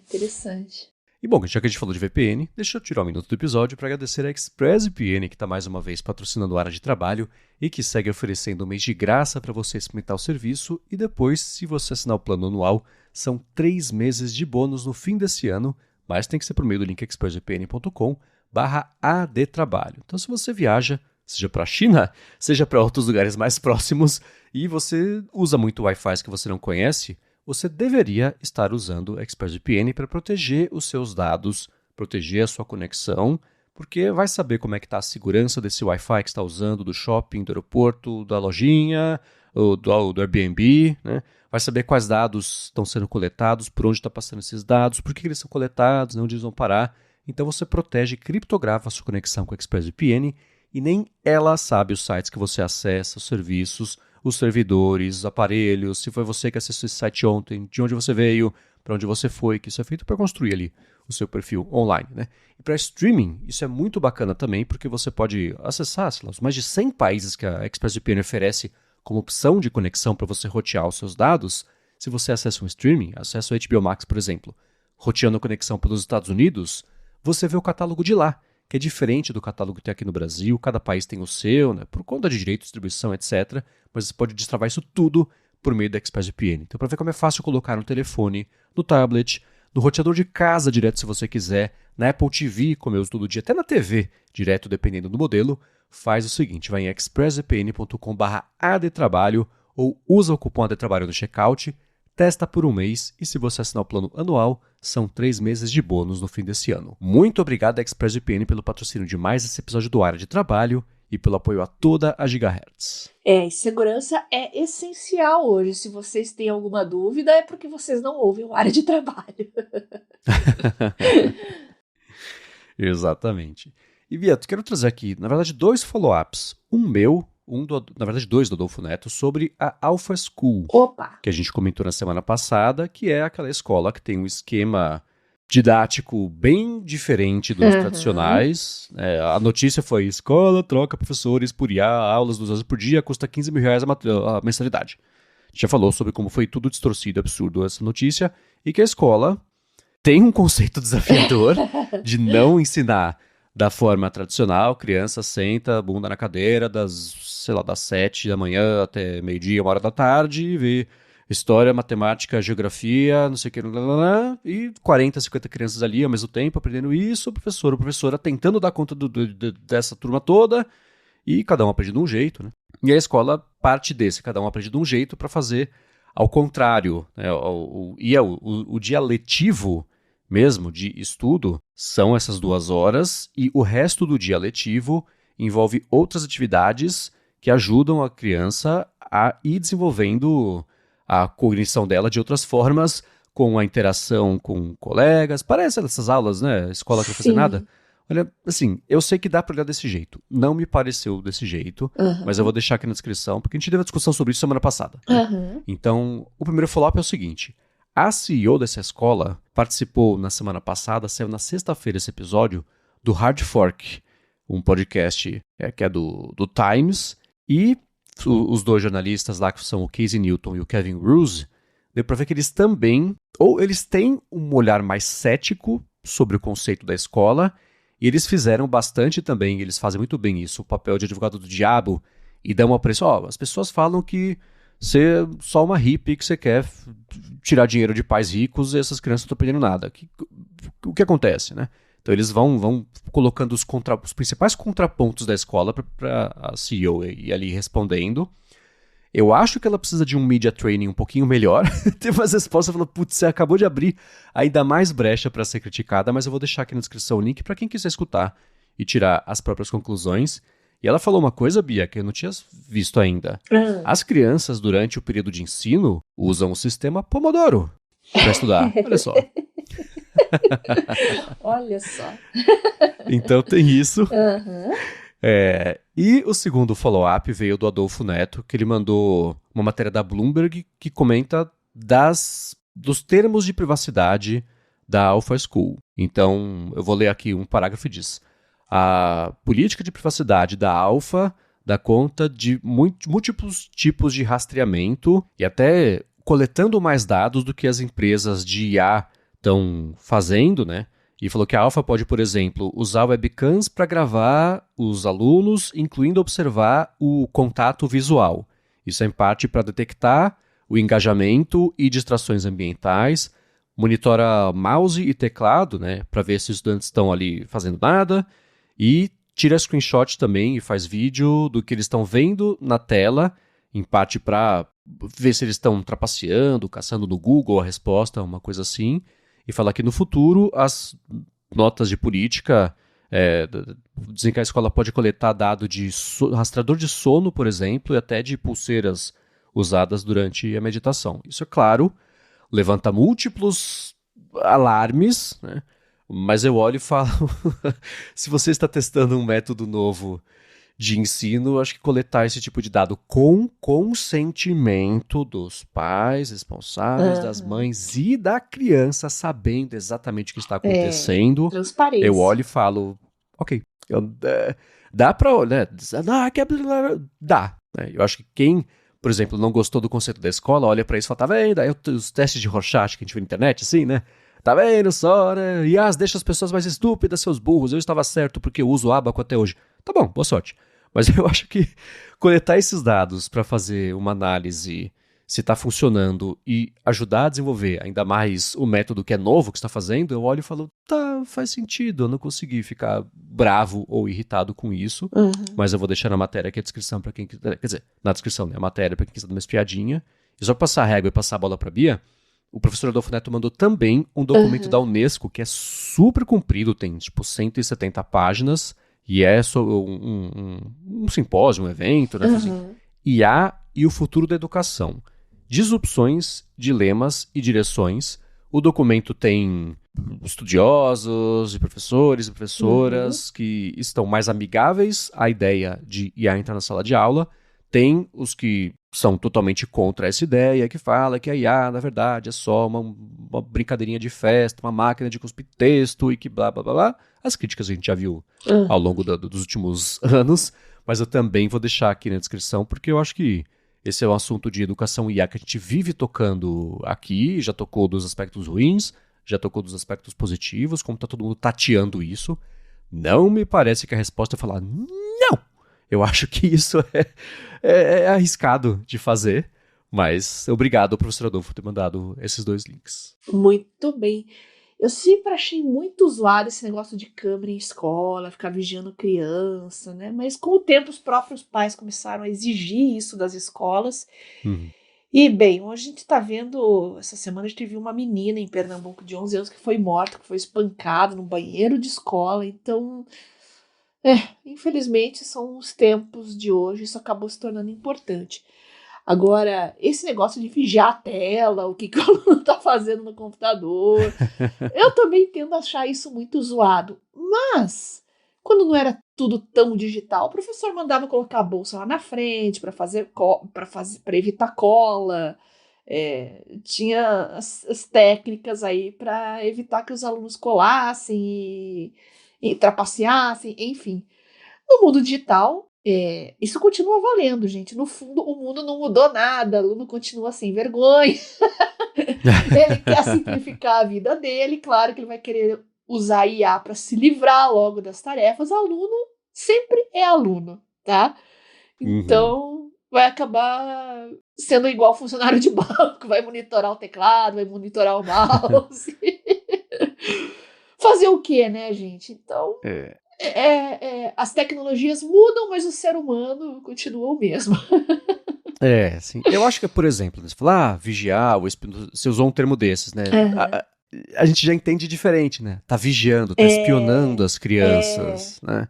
Interessante. E bom, já que a gente falou de VPN, deixa eu tirar um minuto do episódio para agradecer a ExpressVPN, que está mais uma vez patrocinando a área de trabalho e que segue oferecendo um mês de graça para você experimentar o serviço e depois, se você assinar o plano anual, são 3 meses de bônus no fim desse ano, mas tem que ser por meio do link expressvpn.com/adtrabalho. Então, se você viaja, seja para a China, seja para outros lugares mais próximos, e você usa muito Wi-Fi que você não conhece, você deveria estar usando a ExpressVPN para proteger os seus dados, proteger a sua conexão, porque vai saber como é que está a segurança desse Wi-Fi que está usando, do shopping, do aeroporto, da lojinha, ou do Airbnb, né? Vai saber quais dados estão sendo coletados, por onde está passando esses dados, por que eles são coletados, onde eles vão parar. Então você protege e criptografa a sua conexão com a ExpressVPN e nem ela sabe os sites que você acessa, os serviços, os servidores, os aparelhos, se foi você que acessou esse site ontem, de onde você veio, para onde você foi, que isso é feito para construir ali o seu perfil online, né? E para streaming, isso é muito bacana também, porque você pode acessar, sei lá, os mais de 100 países que a ExpressVPN oferece como opção de conexão para você rotear os seus dados. Se você acessa um streaming, acessa o HBO Max, por exemplo, roteando a conexão pelos Estados Unidos, você vê o catálogo de lá, que é diferente do catálogo que tem aqui no Brasil. Cada país tem o seu, né, por conta de direito, distribuição, etc. Mas você pode destravar isso tudo por meio da ExpressVPN. Então, para ver como é fácil colocar no telefone, no tablet, no roteador de casa direto se você quiser, na Apple TV, como eu uso todo dia, até na TV direto, dependendo do modelo, faz o seguinte, vai em expressvpn.com/adtrabalho ou usa o cupom ADTRABALHO no checkout, testa por um mês e se você assinar o plano anual, são 3 meses de bônus no fim desse ano. Muito obrigado a ExpressVPN pelo patrocínio de mais esse episódio do Área de Trabalho e pelo apoio a toda a Gigahertz. E segurança é essencial hoje. Se vocês têm alguma dúvida, é porque vocês não ouvem o Área de Trabalho. Exatamente. E, Vieto, quero trazer aqui, na verdade, 2 follow-ups. Um meu, na verdade, 2 do Adolfo Neto, sobre a Alpha School. Opa! Que a gente comentou na semana passada, que é aquela escola que tem um esquema didático bem diferente dos tradicionais. A notícia foi, escola troca professores por IA, aulas 2 horas por dia, custa R$15.000 a mensalidade. A gente já falou sobre como foi tudo distorcido, absurdo essa notícia, e que a escola tem um conceito desafiador de não ensinar da forma tradicional. Criança senta, bunda na cadeira, das 7 da manhã até meio-dia, 1 hora da tarde, e vê história, matemática, geografia, não sei o que, e 40, 50 crianças ali ao mesmo tempo aprendendo isso, o professor ou professora tentando dar conta dessa turma toda, e cada um aprende de um jeito, né? E a escola parte desse, cada um aprende de um jeito para fazer ao contrário, né? O dia letivo mesmo de estudo são essas 2 horas e o resto do dia letivo envolve outras atividades que ajudam a criança a ir desenvolvendo a cognição dela de outras formas, com a interação com colegas. Parece essas aulas, né? Escola que não fazer nada. Olha, assim, eu sei que dá para olhar desse jeito. Não me pareceu desse jeito, mas eu vou deixar aqui na descrição, porque a gente teve uma discussão sobre isso semana passada. Né? Então, o primeiro follow-up é o seguinte. A CEO dessa escola participou na semana passada, saiu na sexta-feira esse episódio, do Hard Fork, um podcast que é do Times, e os 2 jornalistas lá, que são o Casey Newton e o Kevin Roose, deu para ver que eles também, ou eles têm um olhar mais cético sobre o conceito da escola, e eles fizeram bastante também, eles fazem muito bem isso, o papel de advogado do diabo, e dão uma pressão. As pessoas falam que ser só uma hippie que você quer tirar dinheiro de pais ricos e essas crianças não estão perdendo nada. O que acontece, né? Então eles vão colocando os principais contrapontos da escola para a CEO ir ali respondendo. Eu acho que ela precisa de um media training um pouquinho melhor. Teve umas respostas falando, putz, você acabou de abrir ainda mais brecha para ser criticada, mas eu vou deixar aqui na descrição o link para quem quiser escutar e tirar as próprias conclusões. E ela falou uma coisa, Bia, que eu não tinha visto ainda. As crianças, durante o período de ensino, usam o sistema Pomodoro para estudar. Olha só. Olha só. Então tem isso. Uhum. E o segundo follow-up veio do Adolfo Neto, que ele mandou uma matéria da Bloomberg que comenta dos termos de privacidade da Alpha School. Então, eu vou ler aqui um parágrafo e diz: a política de privacidade da Alpha dá conta de múltiplos tipos de rastreamento e até coletando mais dados do que as empresas de IA estão fazendo, né? E falou que a Alpha pode, por exemplo, usar webcams para gravar os alunos, incluindo observar o contato visual. Isso é em parte para detectar o engajamento e distrações ambientais, monitora mouse e teclado, né, para ver se os estudantes estão ali fazendo nada, e tira screenshot também e faz vídeo do que eles estão vendo na tela, em parte para ver se eles estão trapaceando, caçando no Google a resposta, uma coisa assim. E falar que no futuro as notas de política dizem que a escola pode coletar dado de rastreador de sono, por exemplo, e até de pulseiras usadas durante a meditação. Isso, é claro, levanta múltiplos alarmes, né? Mas eu olho e falo, se você está testando um método novo de ensino, acho que coletar esse tipo de dado com consentimento dos pais responsáveis, das mães e da criança, sabendo exatamente o que está acontecendo, transparência. eu olho e falo, ok, dá pra olhar, dá. Né? Eu acho que quem, por exemplo, não gostou do conceito da escola, olha pra isso e fala, tá vendo? Aí os testes de Rorschach que a gente vê na internet, assim, né? Tá vendo só, né? IAS deixa as pessoas mais estúpidas, seus burros. Eu estava certo porque eu uso o Abaco até hoje. Tá bom, boa sorte. Mas eu acho que coletar esses dados para fazer uma análise se está funcionando e ajudar a desenvolver ainda mais o método que é novo que está fazendo, eu olho e falo, tá, faz sentido, eu não consegui ficar bravo ou irritado com isso, mas eu vou deixar na matéria aqui a descrição para quem quiser, quer dizer, na descrição, né, a matéria para quem quiser dar uma espiadinha. E só passar a régua e passar a bola para Bia, o professor Adolfo Neto mandou também um documento da Unesco que é super comprido, tem tipo 170 páginas, e é um simpósio, um evento, né? Assim, IA e o futuro da educação. Disrupções, dilemas e direções. O documento tem estudiosos e professores e professoras que estão mais amigáveis à ideia de IA entrar na sala de aula. Tem os que são totalmente contra essa ideia, que fala que a IA, na verdade, é só uma brincadeirinha de festa, uma máquina de cuspir texto e que blá, blá, blá, blá. As críticas a gente já viu ao longo dos últimos anos, mas eu também vou deixar aqui na descrição, porque eu acho que esse é um assunto de educação IA que a gente vive tocando aqui, já tocou dos aspectos ruins, já tocou dos aspectos positivos, como está todo mundo tateando isso. Não me parece que a resposta é falar não! Eu acho que isso é arriscado de fazer, mas obrigado, professor Adolfo, por ter mandado esses 2 links. Muito bem. Eu sempre achei muito zoado esse negócio de câmera em escola, ficar vigiando criança, né? Mas com o tempo os próprios pais começaram a exigir isso das escolas. E, bem, hoje a gente tá vendo, essa semana a gente viu uma menina em Pernambuco de 11 anos que foi morta, que foi espancada no banheiro de escola. Então, infelizmente são os tempos de hoje, isso acabou se tornando importante. Agora, esse negócio de vigiar a tela, o que o aluno tá fazendo no computador, eu também tendo a achar isso muito zoado. Mas, quando não era tudo tão digital, o professor mandava colocar a bolsa lá na frente para evitar cola. Tinha as técnicas aí para evitar que os alunos colassem e trapaceassem, enfim. No mundo digital, isso continua valendo, gente. No fundo, o mundo não mudou nada, o aluno continua sem vergonha. Ele quer simplificar a vida dele, claro que ele vai querer usar a IA para se livrar logo das tarefas. Aluno sempre é aluno, tá? Então, vai acabar sendo igual funcionário de banco, vai monitorar o teclado, vai monitorar o mouse. Fazer o quê, né, gente? Então, as tecnologias mudam, mas o ser humano continua o mesmo. Sim. Eu acho que, por exemplo, você fala, vigiar, você usou um termo desses, né? A gente já entende diferente, né? Tá vigiando, tá espionando as crianças, né?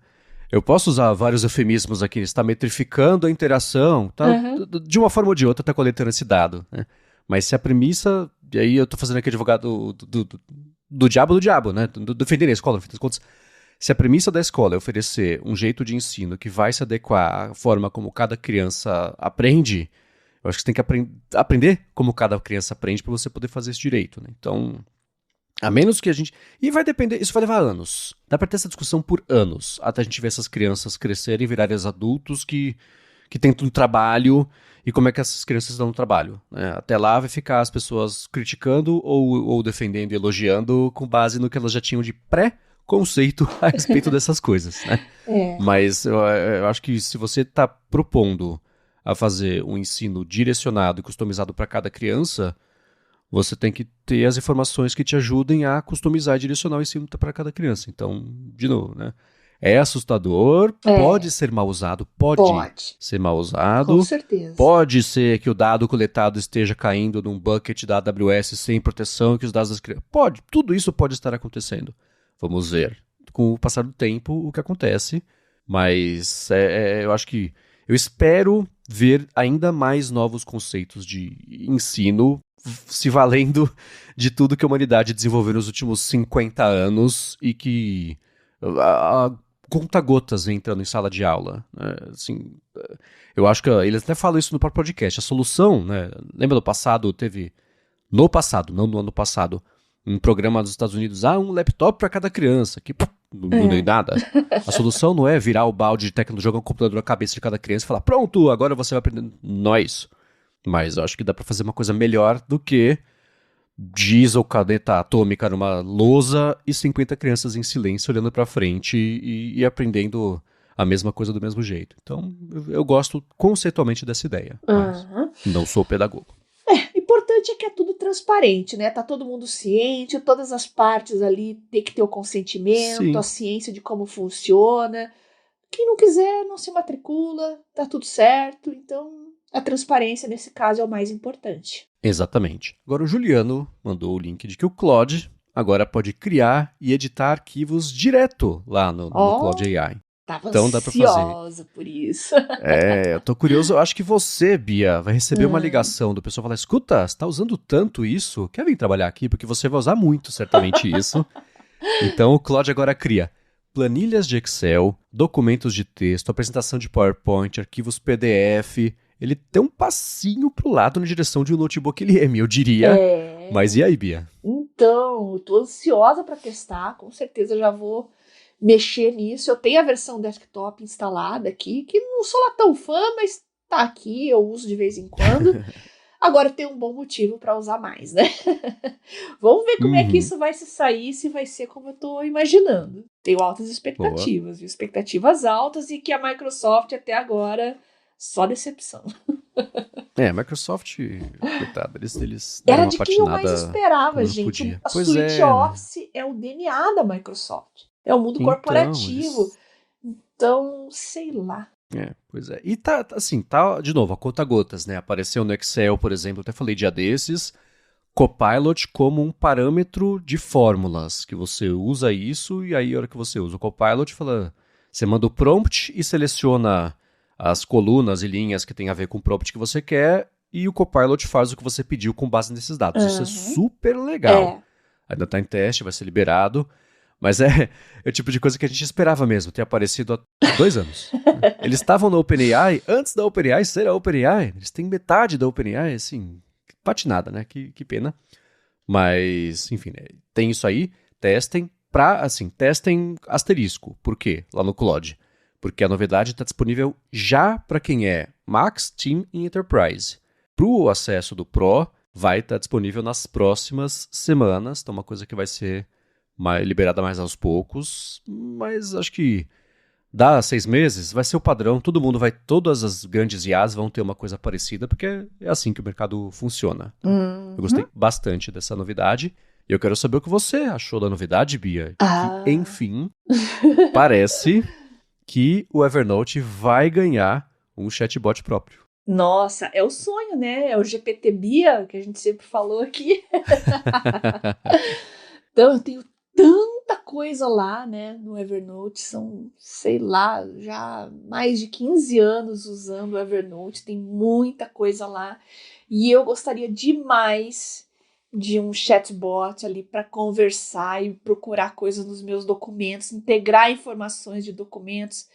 Eu posso usar vários eufemismos aqui, está metrificando a interação, tá? De uma forma ou de outra tá coletando esse dado, né? Mas se a premissa, e aí eu tô fazendo aqui advogado do diabo, né? Defender a escola, no fim das contas. Se a premissa da escola é oferecer um jeito de ensino que vai se adequar à forma como cada criança aprende, eu acho que você tem que aprender como cada criança aprende para você poder fazer isso direito, né? Então, a menos que a gente... E vai depender, isso vai levar anos. Dá pra ter essa discussão por anos, até a gente ver essas crianças crescerem e virarem adultos que tentam um trabalho e como é que essas crianças dão no trabalho, né? Até lá vai ficar as pessoas criticando ou defendendo e elogiando com base no que elas já tinham de pré-conceito a respeito dessas coisas, né? Mas eu acho que se você está propondo a fazer um ensino direcionado e customizado para cada criança, você tem que ter as informações que te ajudem a customizar e direcionar o ensino para cada criança. Então, de novo, né? É assustador, pode ser mal usado, pode ser mal usado. Com certeza. Pode ser que o dado coletado esteja caindo num bucket da AWS sem proteção e que os dados das crianças... Pode, tudo isso pode estar acontecendo. Vamos ver, com o passar do tempo, o que acontece. Mas eu acho que... Eu espero ver ainda mais novos conceitos de ensino se valendo de tudo que a humanidade desenvolveu nos últimos 50 anos e que... conta-gotas entrando em sala de aula, né? Assim, eu acho que eles até falam isso no próprio podcast. A solução, né? Lembra do passado? Teve no passado, não no ano passado, um programa dos Estados Unidos, um laptop para cada criança, que não deu nada. A solução não é virar o balde de tecnologia, jogar um computador na cabeça de cada criança e falar, pronto, agora você vai aprender. Não é isso. Mas eu acho que dá para fazer uma coisa melhor do que giz ou caneta atômica numa lousa e 50 crianças em silêncio olhando pra frente e aprendendo a mesma coisa do mesmo jeito. Então, eu gosto conceitualmente dessa ideia, mas não sou pedagogo. Importante é que é tudo transparente, né? Tá todo mundo ciente, todas as partes ali tem que ter o consentimento, Sim. A ciência de como funciona. Quem não quiser, não se matricula, tá tudo certo. Então, a transparência nesse caso é o mais importante. Exatamente. Agora o Juliano mandou o link de que o Claude agora pode criar e editar arquivos direto lá no Claude AI. Tava então dá pra fazer. Por isso. Eu tô curioso. Eu acho que você, Bia, vai receber uma ligação do pessoal falar, escuta, você tá usando tanto isso? Quer vir trabalhar aqui? Porque você vai usar muito, certamente, isso. Então o Claude agora cria planilhas de Excel, documentos de texto, apresentação de PowerPoint, arquivos PDF. Ele tem um passinho pro lado na direção de um notebook LM, eu diria. Mas e aí, Bia? Então, eu tô ansiosa para testar, com certeza já vou mexer nisso. Eu tenho a versão desktop instalada aqui, que não sou lá tão fã, mas tá aqui, eu uso de vez em quando. Agora tem um bom motivo para usar mais, né? Vamos ver como é que isso vai se sair, se vai ser como eu tô imaginando. Tenho altas expectativas, expectativas altas, e que a Microsoft até agora... Só decepção. A Microsoft, coitada, eles era deram de uma quem eu patinada mais esperava, gente. A Suite Office é o DNA da Microsoft. É o mundo corporativo. Então, sei lá. Pois é. E tá, assim, tá, de novo, a conta-gotas, né? Apareceu no Excel, por exemplo, até falei dia desses, Copilot como um parâmetro de fórmulas, que você usa isso, e aí a hora que você usa o Copilot, você manda o prompt e seleciona as colunas e linhas que tem a ver com o prompt que você quer, e o Copilot faz o que você pediu com base nesses dados. Isso é super legal. Ainda está em teste, vai ser liberado, mas é o tipo de coisa que a gente esperava mesmo, ter aparecido há 2 anos. Eles estavam na OpenAI, antes da OpenAI ser a OpenAI, eles têm metade da OpenAI, assim, patinada, né? Que pena. Mas, enfim, tem isso aí, testem testem asterisco. Por quê? Lá no Claude. Porque a novidade está disponível já para quem é Max, Team e Enterprise. Para o acesso do Pro, vai estar disponível nas próximas semanas. Então, uma coisa que vai ser liberada mais aos poucos. Mas acho que Dá 6 meses, vai ser o padrão, todas as grandes IAs vão ter uma coisa parecida, porque é assim que o mercado funciona. Eu gostei bastante dessa novidade, e eu quero saber o que você achou da novidade, Bia, que, enfim, parece que o Evernote vai ganhar um chatbot próprio. Nossa, é o sonho, né? É o GPT Bia, que a gente sempre falou aqui. Então, eu tenho tanta coisa lá, né, no Evernote. São, sei lá, já mais de 15 anos usando o Evernote. Tem muita coisa lá. E eu gostaria demais de um chatbot ali para conversar e procurar coisas nos meus documentos, integrar informações de documentos.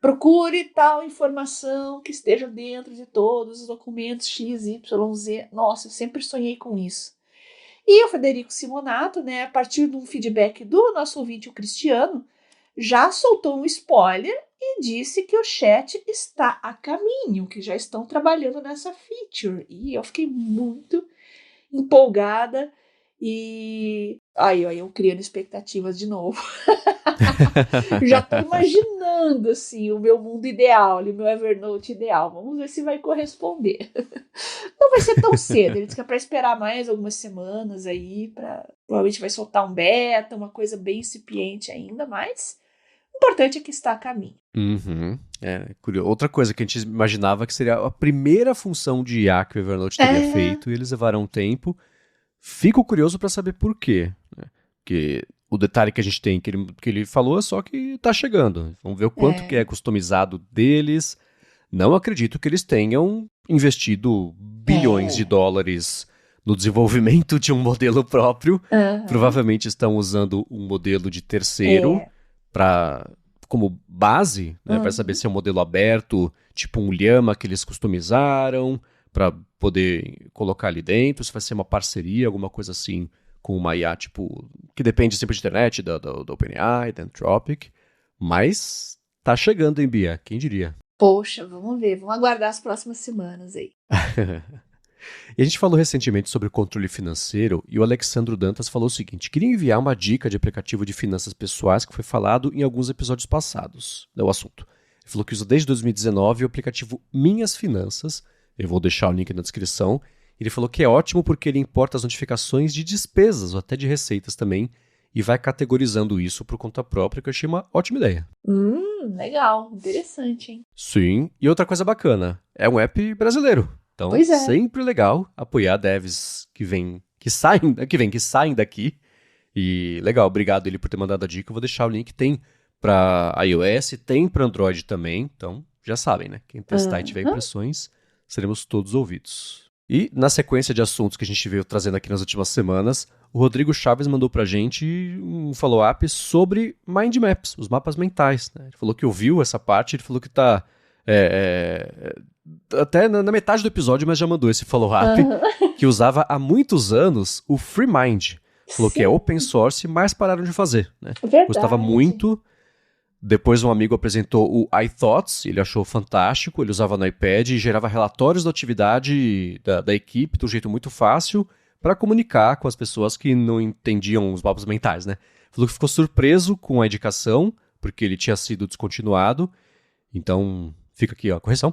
Procure tal informação que esteja dentro de todos os documentos X, Y, Z. Nossa, eu sempre sonhei com isso. E o Frederico Simonato, né, a partir de um feedback do nosso ouvinte, o Cristiano, já soltou um spoiler e disse que o chat está a caminho, que já estão trabalhando nessa feature. E eu fiquei muito empolgada e aí eu criando expectativas de novo. Já tô imaginando assim o meu mundo ideal, o meu Evernote ideal. Vamos ver se vai corresponder. Não vai ser tão cedo. Ele disse que é para esperar mais algumas semanas aí, provavelmente vai soltar um beta, uma coisa bem incipiente ainda, mas o importante é que está a caminho. É curioso. Outra coisa que a gente imaginava que seria a primeira função de IA que o Evernote teria feito, e eles levaram um tempo. Fico curioso para saber por quê, né? Porque o detalhe que a gente tem, que ele falou, é só que tá chegando. Vamos ver o quanto que é customizado deles. Não acredito que eles tenham investido bilhões de dólares no desenvolvimento de um modelo próprio. Provavelmente estão usando um modelo de terceiro como base, né, para saber se é um modelo aberto, tipo um Llama que eles customizaram, para poder colocar ali dentro, se vai ser uma parceria, alguma coisa assim, com uma IA, tipo, que depende sempre de internet, da OpenAI, da Anthropic, mas tá chegando, hein, Bia? Quem diria? Poxa, vamos ver, vamos aguardar as próximas semanas aí. E a gente falou recentemente sobre controle financeiro e o Alexandro Dantas falou o seguinte: queria enviar uma dica de aplicativo de finanças pessoais que foi falado em alguns episódios passados. É o assunto. Ele falou que usa desde 2019 o aplicativo Minhas Finanças. Eu vou deixar o link na descrição. Ele falou que é ótimo porque ele importa as notificações de despesas ou até de receitas também e vai categorizando isso por conta própria, que eu achei uma ótima ideia. Legal, interessante, hein? Sim, e outra coisa bacana, é um app brasileiro. Então, sempre legal apoiar devs que saem daqui. E legal, obrigado ele por ter mandado a dica. Eu vou deixar o link, tem para iOS, tem para Android também. Então, já sabem, né? Quem testar e tiver impressões, seremos todos ouvidos. E na sequência de assuntos que a gente veio trazendo aqui nas últimas semanas, o Rodrigo Chaves mandou pra gente um follow-up sobre mind maps, os mapas mentais, né? Ele falou que ouviu essa parte, ele falou que tá até na metade do episódio, mas já mandou esse follow-up, que usava há muitos anos o FreeMind. Falou que é open source, mas pararam de fazer, né? Verdade. Gostava muito. Depois um amigo apresentou o iThoughts, ele achou fantástico, ele usava no iPad e gerava relatórios da atividade da equipe de um jeito muito fácil para comunicar com as pessoas que não entendiam os mapas mentais, né? Falou que ficou surpreso com a indicação, porque ele tinha sido descontinuado, então fica aqui ó, a correção.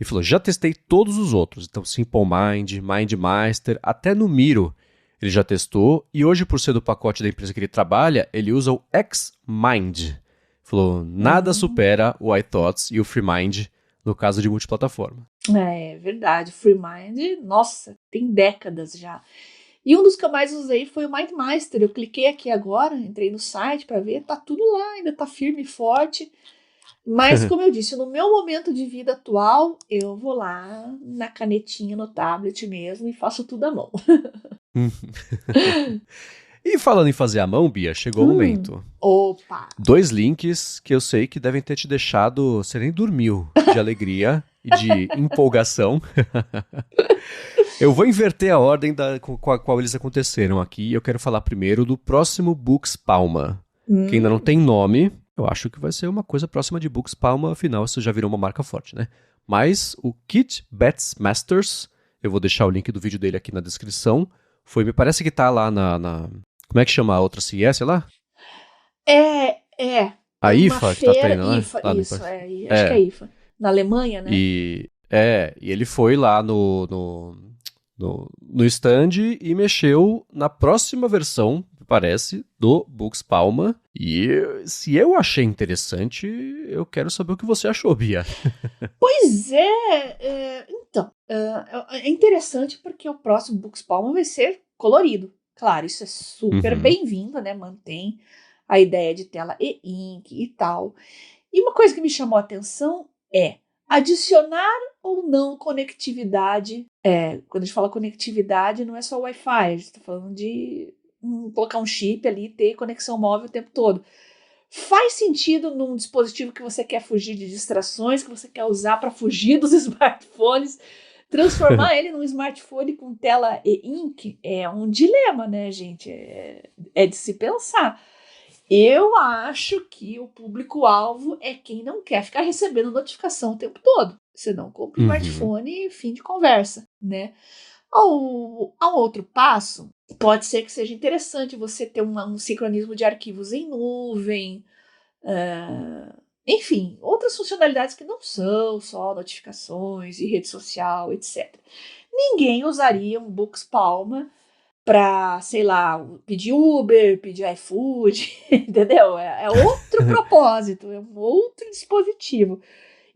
E falou, já testei todos os outros, então Simple Mind, MindMaster, até no Miro ele já testou, e hoje por ser do pacote da empresa que ele trabalha, ele usa o Xmind. Falou, nada supera o iThoughts e o FreeMind no caso de multiplataforma. É verdade, FreeMind, nossa, tem décadas já. E um dos que eu mais usei foi o MindMaster. Eu cliquei aqui agora, entrei no site para ver, tá tudo lá, ainda tá firme e forte. Mas, como eu disse, no meu momento de vida atual, eu vou lá na canetinha, no tablet mesmo e faço tudo à mão. E falando em fazer à mão, Bia, chegou o momento. Opa! 2 links que eu sei que devem ter te deixado, você nem dormiu, de alegria e de empolgação. Eu vou inverter a ordem com a qual eles aconteceram aqui. Eu quero falar primeiro do próximo Books Palma, que ainda não tem nome. Eu acho que vai ser uma coisa próxima de Books Palma, afinal isso já virou uma marca forte, né? Mas o Kit Betts Masters, eu vou deixar o link do vídeo dele aqui na descrição. Me parece que tá lá na como é que chama a outra CES lá? A uma IFA que tá feira, tendo, né? IFA, Lá no isso, Impar- acho que é É, IFA, na Alemanha, né? e ele foi lá no stand e mexeu na próxima versão, parece, do Bux Palma. E se eu achei interessante, eu quero saber o que você achou, Bia. Pois então, é interessante porque o próximo Bux Palma vai ser colorido. Claro, isso é super Uhum. bem-vindo, né? Mantém a ideia de tela e-ink e tal. E uma coisa que me chamou a atenção é adicionar ou não conectividade. Quando a gente fala conectividade, não é só Wi-Fi, a gente está falando de colocar um chip ali e ter conexão móvel o tempo todo. Faz sentido num dispositivo que você quer fugir de distrações, que você quer usar para fugir dos smartphones, transformar ele num smartphone com tela e-ink é um dilema, né, gente? É de se pensar. Eu acho que o público-alvo é quem não quer ficar recebendo notificação o tempo todo. Você não compra um Uhum. smartphone e fim de conversa, né? Ao outro passo, pode ser que seja interessante você ter um sincronismo de arquivos em nuvem, enfim, outras funcionalidades que não são só notificações e rede social, etc. Ninguém usaria um Bux Palma para, sei lá, pedir Uber, pedir iFood, entendeu? É outro propósito, é um outro dispositivo.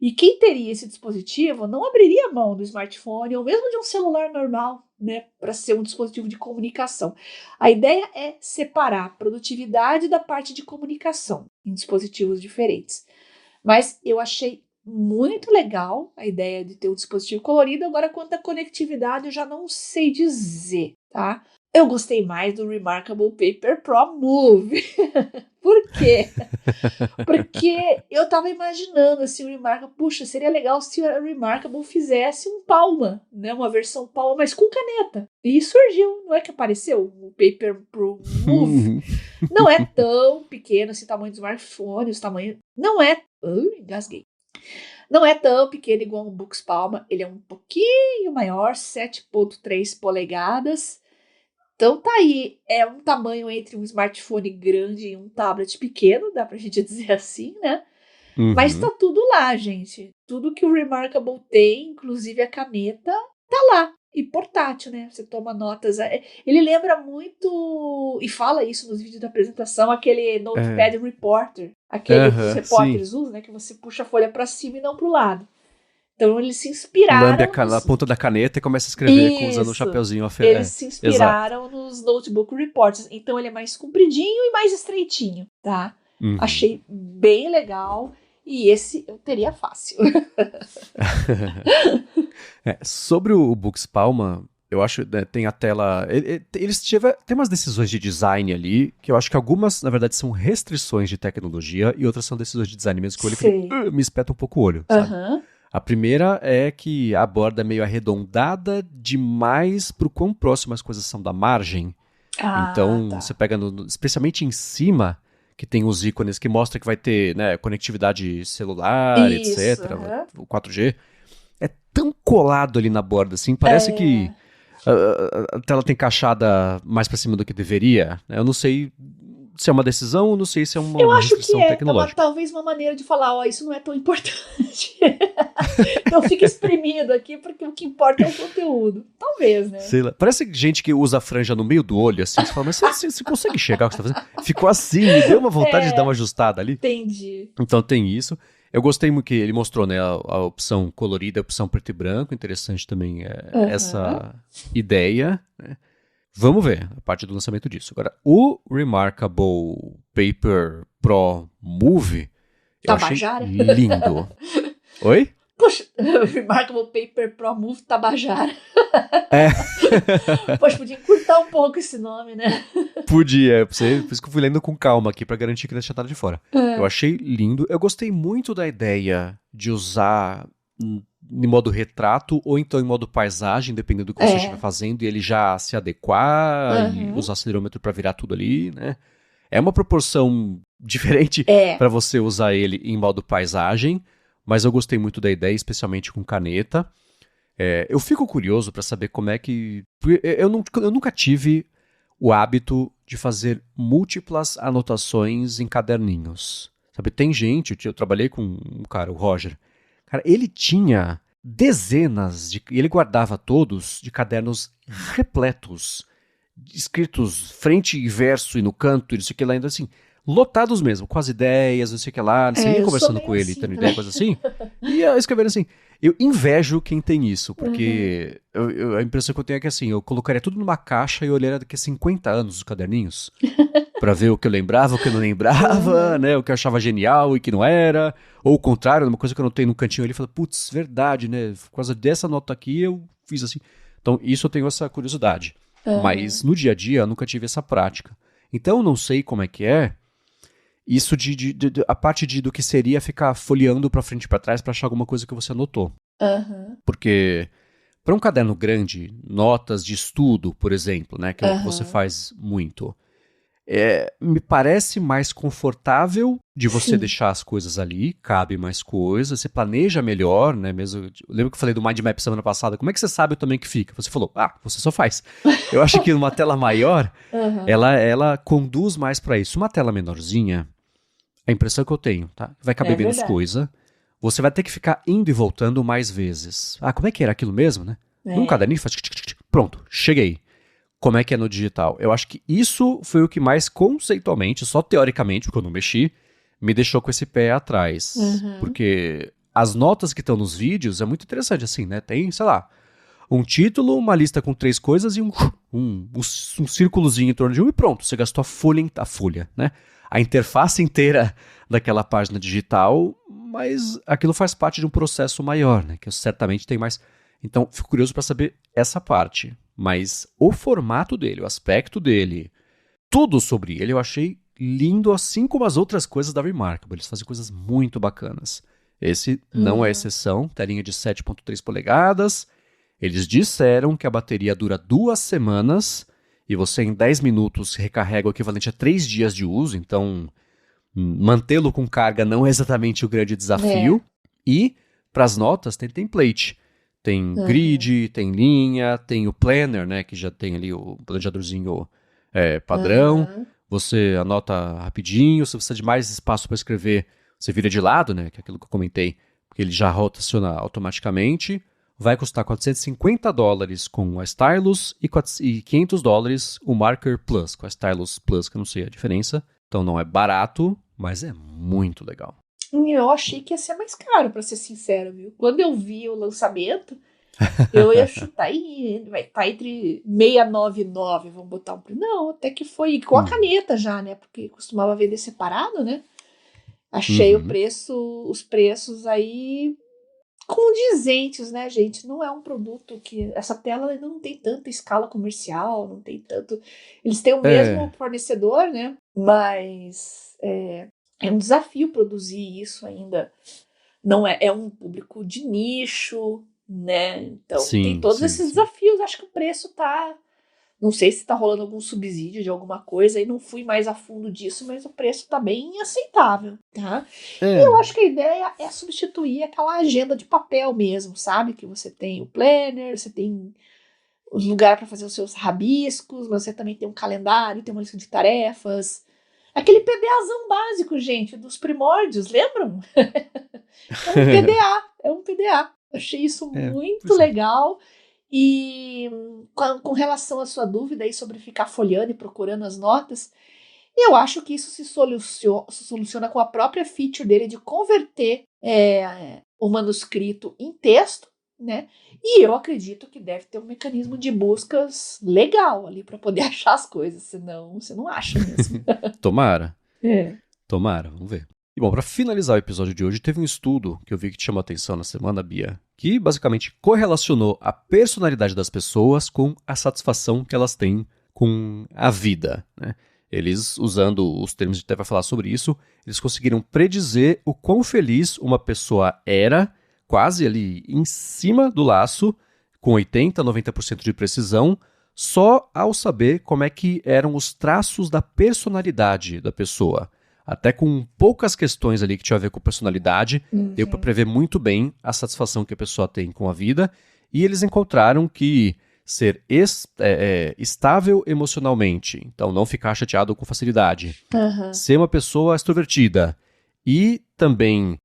E quem teria esse dispositivo não abriria mão do smartphone ou mesmo de um celular normal, né, para ser um dispositivo de comunicação. A ideia é separar a produtividade da parte de comunicação em dispositivos diferentes. Mas eu achei muito legal a ideia de ter um dispositivo colorido. Agora, quanto à conectividade, eu já não sei dizer, tá? Eu gostei mais do Remarkable Paper Pro Move. Por quê? Porque eu tava imaginando assim, o Remarkable, puxa, seria legal se a Remarkable fizesse um Palma, né? Uma versão Palma, mas com caneta. E surgiu, não é que apareceu o Paper Pro Move? Não é tão pequeno assim, tamanho do smartphone, os tamanhos. Não é. Engasguei. Não é tão pequeno igual um Bux Palma, ele é um pouquinho maior, 7,3 polegadas. Então tá aí, é um tamanho entre um smartphone grande e um tablet pequeno, dá pra gente dizer assim, né? Mas tá Uhum. tudo lá, gente. Tudo que o Remarkable tem, inclusive a caneta, tá lá. E portátil, né? Você toma notas. Ele lembra muito, e fala isso nos vídeos da apresentação, aquele É. Notepad Reporter, aquele que os Aham, sim. repórteres usam, né? Que você puxa a folha para cima e não pro lado. Então eles se Lambe inspiraram a nos. ponta da caneta e começa a escrever usando o Isso! chapeuzinho. Eles se Exato. inspiraram nos Notebook Reporters. Então ele é mais compridinho e mais estreitinho, tá? Uhum. Achei bem legal. E esse eu teria fácil. Sobre o Bux Palma, eu acho, né, tem a tela. Eles tiveram. Tem umas decisões de design ali, que eu acho que algumas, na verdade, são restrições de tecnologia e outras são decisões de design mesmo, que eu olho e falei, Sei. me espeta um pouco o olho, sabe? Aham. A primeira é que a borda é meio arredondada demais pro quão próximo as coisas são da margem. Ah, Então, você tá. pega, especialmente em cima, que tem os ícones que mostra que vai ter, né, conectividade celular, Isso. etc, Aham. o 4G. É tão colado ali na borda, assim, parece que É, a tela tá encaixada mais pra cima do que deveria. Eu não sei se é uma decisão, não sei se é eu uma acho que restrição tecnológica. talvez uma maneira de falar, ó, isso não é tão importante. Não fica exprimido aqui, porque o que importa é o conteúdo. Talvez, né? Sei lá. Parece gente que usa a franja no meio do olho, assim, você fala, mas você consegue enxergar o que você tá fazendo? Ficou assim, me deu uma vontade de dar uma É, ajustada ali. entendi. Então tem isso. Eu gostei muito que ele mostrou, né, a opção colorida, a opção preto e branco. Interessante também Aham. essa ideia. Né? Vamos ver a parte do lançamento disso. Agora, o Remarkable Paper Pro Move, eu achei Tabajara? lindo. Oi? Poxa, Remarkable Paper Pro Move Tabajara. É. Poxa, podia encurtar um pouco esse nome, né? Podia, por isso que eu fui lendo com calma aqui pra garantir que não tinha nada de fora. Eu É. achei lindo. Eu gostei muito da ideia de usar em modo retrato ou então em modo paisagem, dependendo do que você estiver É. fazendo, e ele já se adequar e Uhum. usar acelerômetro pra virar tudo ali, né? É uma proporção diferente É. pra você usar ele em modo paisagem, mas eu gostei muito da ideia, especialmente com caneta. Eu fico curioso pra saber como é que. Porque eu nunca tive o hábito de fazer múltiplas anotações em caderninhos. Sabe, tem gente, eu trabalhei com um cara, o Roger. Cara, ele tinha dezenas e ele guardava todos de cadernos repletos, escritos frente e verso e no canto e não sei o que lá, ainda assim, lotados mesmo, com as ideias, não sei o que lá, você ia eu sou conversando meio com ele, assim tendo também. ideia, coisa assim, e ia escrevendo assim. Eu invejo quem tem isso, porque a impressão que eu tenho é que assim, eu colocaria tudo numa caixa e olharia daqui a 50 anos os caderninhos, pra ver o que eu lembrava, o que eu não lembrava, né, o que eu achava genial e que não era, ou o contrário, uma coisa que eu notei no cantinho ali, e falei, putz, verdade, né, por causa dessa nota aqui eu fiz assim. Então, isso eu tenho essa curiosidade. Mas no dia a dia eu nunca tive essa prática. Então eu não sei como é que é isso a parte do que seria ficar folheando pra frente e pra trás pra achar alguma coisa que você anotou. Aham, Porque para um caderno grande, notas de estudo, por exemplo, né, que é o que você aham. faz muito, me parece mais confortável de você Sim. deixar as coisas ali, cabe mais coisas, você planeja melhor, né? Mesmo, eu lembro que eu falei do Mind Map semana passada, como é que você sabe também que fica? Você falou, você só faz. Eu acho que numa tela maior, Aham. ela conduz mais para isso. Uma tela menorzinha, a impressão que eu tenho, tá? Vai É caber menos verdade. coisa, você vai ter que ficar indo e voltando mais vezes. Como é que era aquilo mesmo, né? Num É. caderninho, faz tic, tic, tic, pronto, cheguei. Como é que é no digital? Eu acho que isso foi o que mais conceitualmente, só teoricamente, porque eu não mexi, me deixou com esse pé atrás. Uhum. Porque as notas que estão nos vídeos é muito interessante, assim, né? Tem, sei lá, um título, uma lista com 3 coisas e um círculozinho em torno de um e pronto. Você gastou a folha, né? A interface inteira daquela página digital, mas aquilo faz parte de um processo maior, né? Que certamente tem mais. Então, fico curioso para saber essa parte. Mas o formato dele, o aspecto dele, tudo sobre ele eu achei lindo, assim como as outras coisas da Remarkable. Eles fazem coisas muito bacanas. Esse não é Uhum. exceção, telinha de 7,3 polegadas. Eles disseram que a bateria dura 2 semanas e você em 10 minutos recarrega o equivalente a 3 dias de uso, então mantê-lo com carga não é exatamente o grande É. desafio. E para as notas tem template. Tem Uhum. grid, tem linha, tem o planner, né, que já tem ali o planejadorzinho padrão. Uhum. Você anota rapidinho, se você precisa de mais espaço para escrever, você vira de lado, né, que é aquilo que eu comentei, porque ele já rotaciona automaticamente. Vai custar $450 com a Stylus e $500 o Marker Plus, com a Stylus Plus, que eu não sei a diferença. Então não é barato, mas é muito legal. Eu achei que ia ser mais caro, pra ser sincero, viu? Quando eu vi o lançamento, eu ia chutar aí, vai estar entre 699, vamos botar um. Não, até que foi com a Hum. caneta já, né? Porque costumava vender separado, né? Achei Uhum. os preços aí condizentes, né, gente? Não é um produto que. Essa tela não tem tanta escala comercial, não tem tanto. Eles têm o mesmo É, fornecedor, né? Mas é um desafio produzir isso ainda. Não é, é um público de nicho, né? Então tem sim, todos sim, esses sim. desafios. Acho que o preço tá. Não sei se tá rolando algum subsídio de alguma coisa e não fui mais a fundo disso, mas o preço tá bem aceitável, tá? E eu É, acho que a ideia é substituir aquela agenda de papel mesmo, sabe? Que você tem o planner, você tem os lugares para fazer os seus rabiscos, você também tem um calendário, tem uma lista de tarefas. Aquele PDAzão básico, gente, dos primórdios, lembram? É um PDA, é um PDA. Achei isso muito pois é. legal. E com relação à sua dúvida aí sobre ficar folhando e procurando as notas, eu acho que isso se soluciona com a própria feature dele de converter o manuscrito em texto, né? E eu acredito que deve ter um mecanismo de buscas legal ali para poder achar as coisas, senão você não acha mesmo. Tomara, É. tomara, vamos ver. E bom, para finalizar o episódio de hoje, teve um estudo que eu vi que te chamou a atenção na semana, Bia, que basicamente correlacionou a personalidade das pessoas com a satisfação que elas têm com a vida, né? Eles, usando os termos que a gente vai falar sobre isso, eles conseguiram predizer o quão feliz uma pessoa era, quase ali em cima do laço, com 80, 90% de precisão, só ao saber como é que eram os traços da personalidade da pessoa. Até com poucas questões ali que tinha a ver com personalidade, deu para Uhum. prever muito bem a satisfação que a pessoa tem com a vida. E eles encontraram que ser estável emocionalmente, então não ficar chateado com facilidade, Uhum. ser uma pessoa extrovertida e também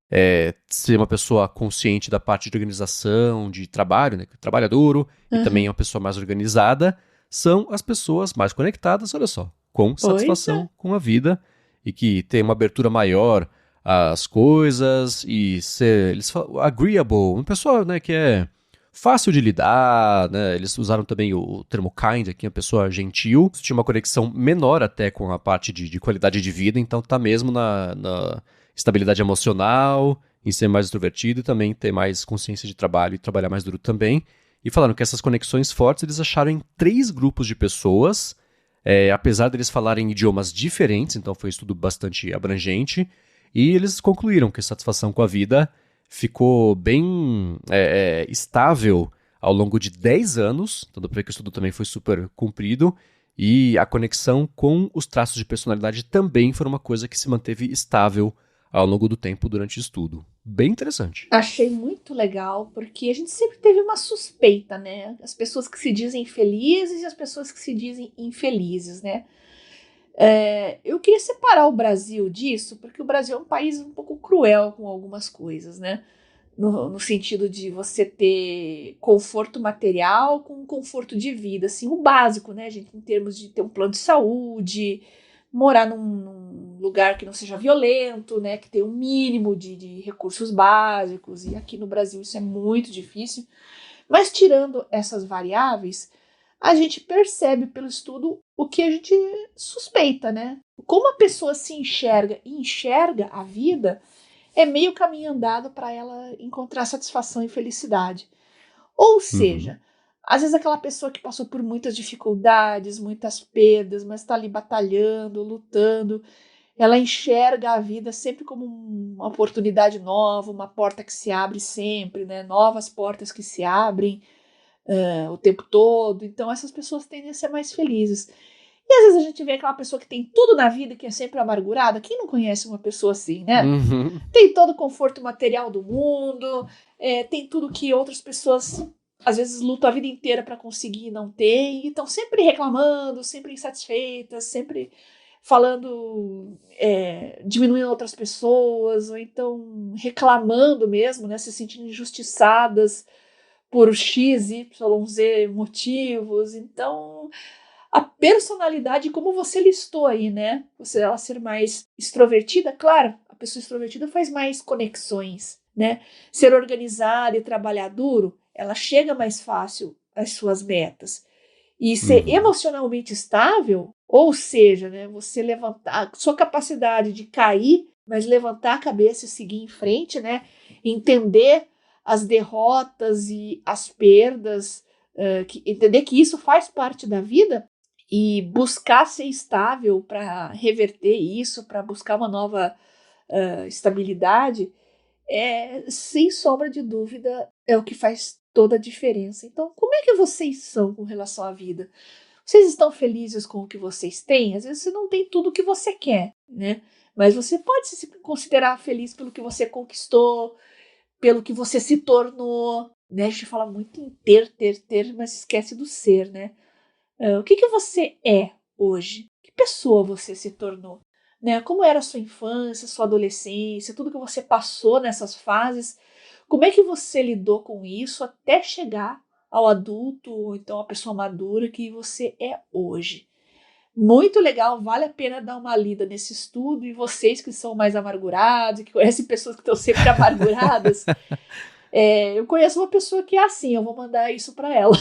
ser uma pessoa consciente da parte de organização, de trabalho, né, que trabalha duro, e também é uma pessoa mais organizada, são as pessoas mais conectadas, olha só, com Pois é. satisfação com a vida e que tem uma abertura maior às coisas e ser, eles falam, agreeable, uma pessoa, né, que é fácil de lidar, né? Eles usaram também o termo kind aqui, uma pessoa gentil. Tinha uma conexão menor até com a parte de qualidade de vida, então tá mesmo na estabilidade emocional, em ser mais extrovertido e também ter mais consciência de trabalho e trabalhar mais duro também. E falaram que essas conexões fortes eles acharam em 3 grupos de pessoas, apesar deles falarem idiomas diferentes, então foi um estudo bastante abrangente, e eles concluíram que a satisfação com a vida ficou bem estável ao longo de 10 anos, então dá pra ver que o estudo também foi super cumprido, e a conexão com os traços de personalidade também foi uma coisa que se manteve estável ao longo do tempo durante o estudo. Bem interessante. Achei muito legal, porque a gente sempre teve uma suspeita, né? As pessoas que se dizem felizes e as pessoas que se dizem infelizes, né? Eu queria separar o Brasil disso, porque o Brasil é um país um pouco cruel com algumas coisas, né? No sentido de você ter conforto material com conforto de vida, assim, o básico, né, gente, em termos de ter um plano de saúde, morar num lugar que não seja violento, né, que tenha um mínimo de recursos básicos, e aqui no Brasil isso é muito difícil. Mas tirando essas variáveis, a gente percebe pelo estudo o que a gente suspeita, né? Como a pessoa se enxerga e enxerga a vida é meio caminho andado para ela encontrar satisfação e felicidade. Ou Uhum. seja, às vezes aquela pessoa que passou por muitas dificuldades, muitas perdas, mas está ali batalhando, lutando, ela enxerga a vida sempre como uma oportunidade nova, uma porta que se abre sempre, né? Novas portas que se abrem o tempo todo. Então essas pessoas tendem a ser mais felizes. E às vezes a gente vê aquela pessoa que tem tudo na vida e que é sempre amargurada. Quem não conhece uma pessoa assim, né? Uhum. Tem todo o conforto material do mundo, tem tudo que outras pessoas às vezes lutam a vida inteira para conseguir e não ter, e estão sempre reclamando, sempre insatisfeitas, sempre falando, diminuindo outras pessoas, ou então reclamando mesmo, né, se sentindo injustiçadas por X, Y, Z motivos. Então, a personalidade, como você listou aí, né? Ela ser mais extrovertida, claro, a pessoa extrovertida faz mais conexões, né? Ser organizada e trabalhar duro, ela chega mais fácil às suas metas. E ser Uhum. emocionalmente estável, ou seja, né, você levantar, sua capacidade de cair, mas levantar a cabeça e seguir em frente, né? Entender as derrotas e as perdas, entender que isso faz parte da vida e buscar ser estável para reverter isso, para buscar uma nova estabilidade, sem sombra de dúvida, é o que faz toda a diferença. Então, como é que vocês são com relação à vida? Vocês estão felizes com o que vocês têm? Às vezes você não tem tudo o que você quer, né? Mas você pode se considerar feliz pelo que você conquistou, pelo que você se tornou, né? A gente fala muito em ter, mas esquece do ser, né? O que que você é hoje? Que pessoa você se tornou? Né? Como era a sua infância, sua adolescência, tudo que você passou nessas fases? Como é que você lidou com isso até chegar ao adulto ou então a pessoa madura que você é hoje? Muito legal, vale a pena dar uma lida nesse estudo. E vocês que são mais amargurados, que conhecem pessoas que estão sempre amarguradas, eu conheço uma pessoa que é assim, eu vou mandar isso para ela.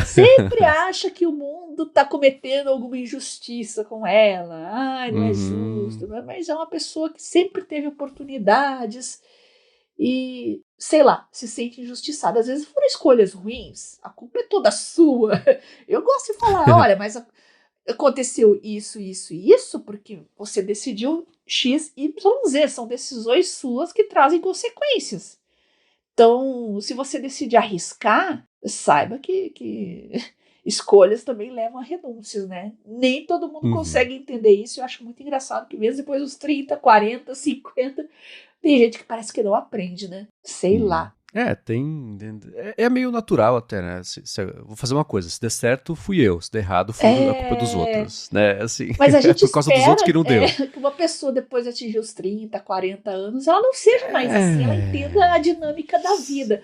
Sempre acha que o mundo está cometendo alguma injustiça com ela. Ai, não é justo. Uhum. Mas é uma pessoa que sempre teve oportunidades e, sei lá, se sente injustiçada. Às vezes foram escolhas ruins, a culpa é toda sua. Eu gosto de falar, olha, mas aconteceu isso, isso e isso, porque você decidiu X, Y, Z. São decisões suas que trazem consequências. Então, se você decide arriscar, saiba que escolhas também levam a renúncias, né? Nem todo mundo Uhum. consegue entender isso. Eu acho muito engraçado que mesmo depois dos 30, 40, 50, tem gente que parece que não aprende, né? Sei Uhum. lá. É meio natural até, né? Vou fazer uma coisa, se der certo, fui eu. Se der errado, foi a culpa dos outros, né? Assim, Mas a gente por causa dos outros espera que não deu. que uma pessoa, depois de atingir os 30, 40 anos, ela não seja mais assim, ela entenda a dinâmica da vida.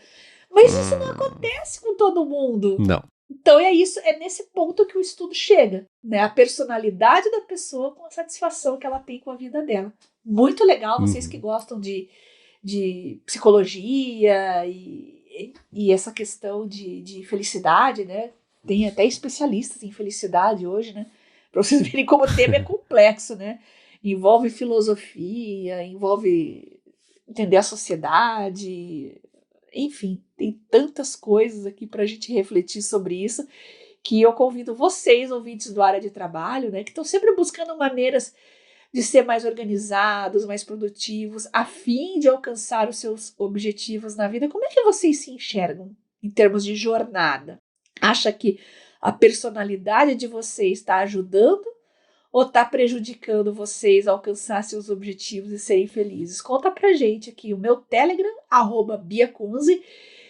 Mas isso não acontece com todo mundo. Não. Então é isso, é nesse ponto que o estudo chega, né? A personalidade da pessoa com a satisfação que ela tem com a vida dela. Muito legal, vocês que gostam de psicologia e essa questão de felicidade, né? Tem até especialistas em felicidade hoje, né? Para vocês verem como o tema é complexo, né? Envolve filosofia, envolve entender a sociedade, enfim, tem tantas coisas aqui para a gente refletir sobre isso, que eu convido vocês, ouvintes do área de trabalho, né, que estão sempre buscando maneiras de ser mais organizados, mais produtivos, a fim de alcançar os seus objetivos na vida. Como é que vocês se enxergam em termos de jornada? Acha que a personalidade de vocês está ajudando ou está prejudicando vocês a alcançar seus objetivos e serem felizes? Conta pra gente aqui, o meu Telegram, @BiaCunze.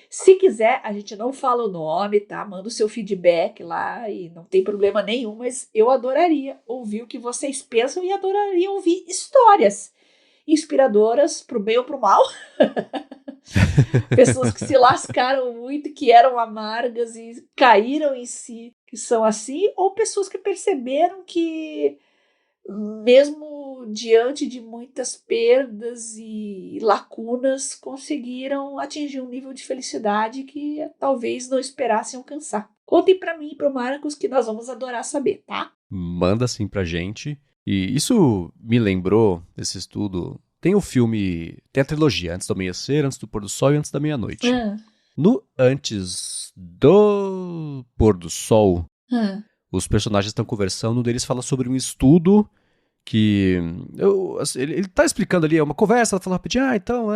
Se quiser, a gente não fala o nome, tá? Manda o seu feedback lá e não tem problema nenhum, mas eu adoraria ouvir o que vocês pensam e adoraria ouvir histórias inspiradoras pro bem ou pro mal. Pessoas que se lascaram muito, que eram amargas e caíram em si, que são assim, ou pessoas que perceberam que mesmo diante de muitas perdas e lacunas, conseguiram atingir um nível de felicidade que talvez não esperassem alcançar. Contem para mim e para o Marcos que nós vamos adorar saber, tá? Manda assim pra gente. E isso me lembrou, esse estudo. Tem o filme, tem a trilogia, Antes do Amanhecer, Antes do Pôr do Sol e Antes da Meia-Noite. No Antes do Pôr do Sol, os personagens estão conversando, um deles fala sobre um estudo que ele tá explicando ali, é uma conversa, ela fala rapidinho, então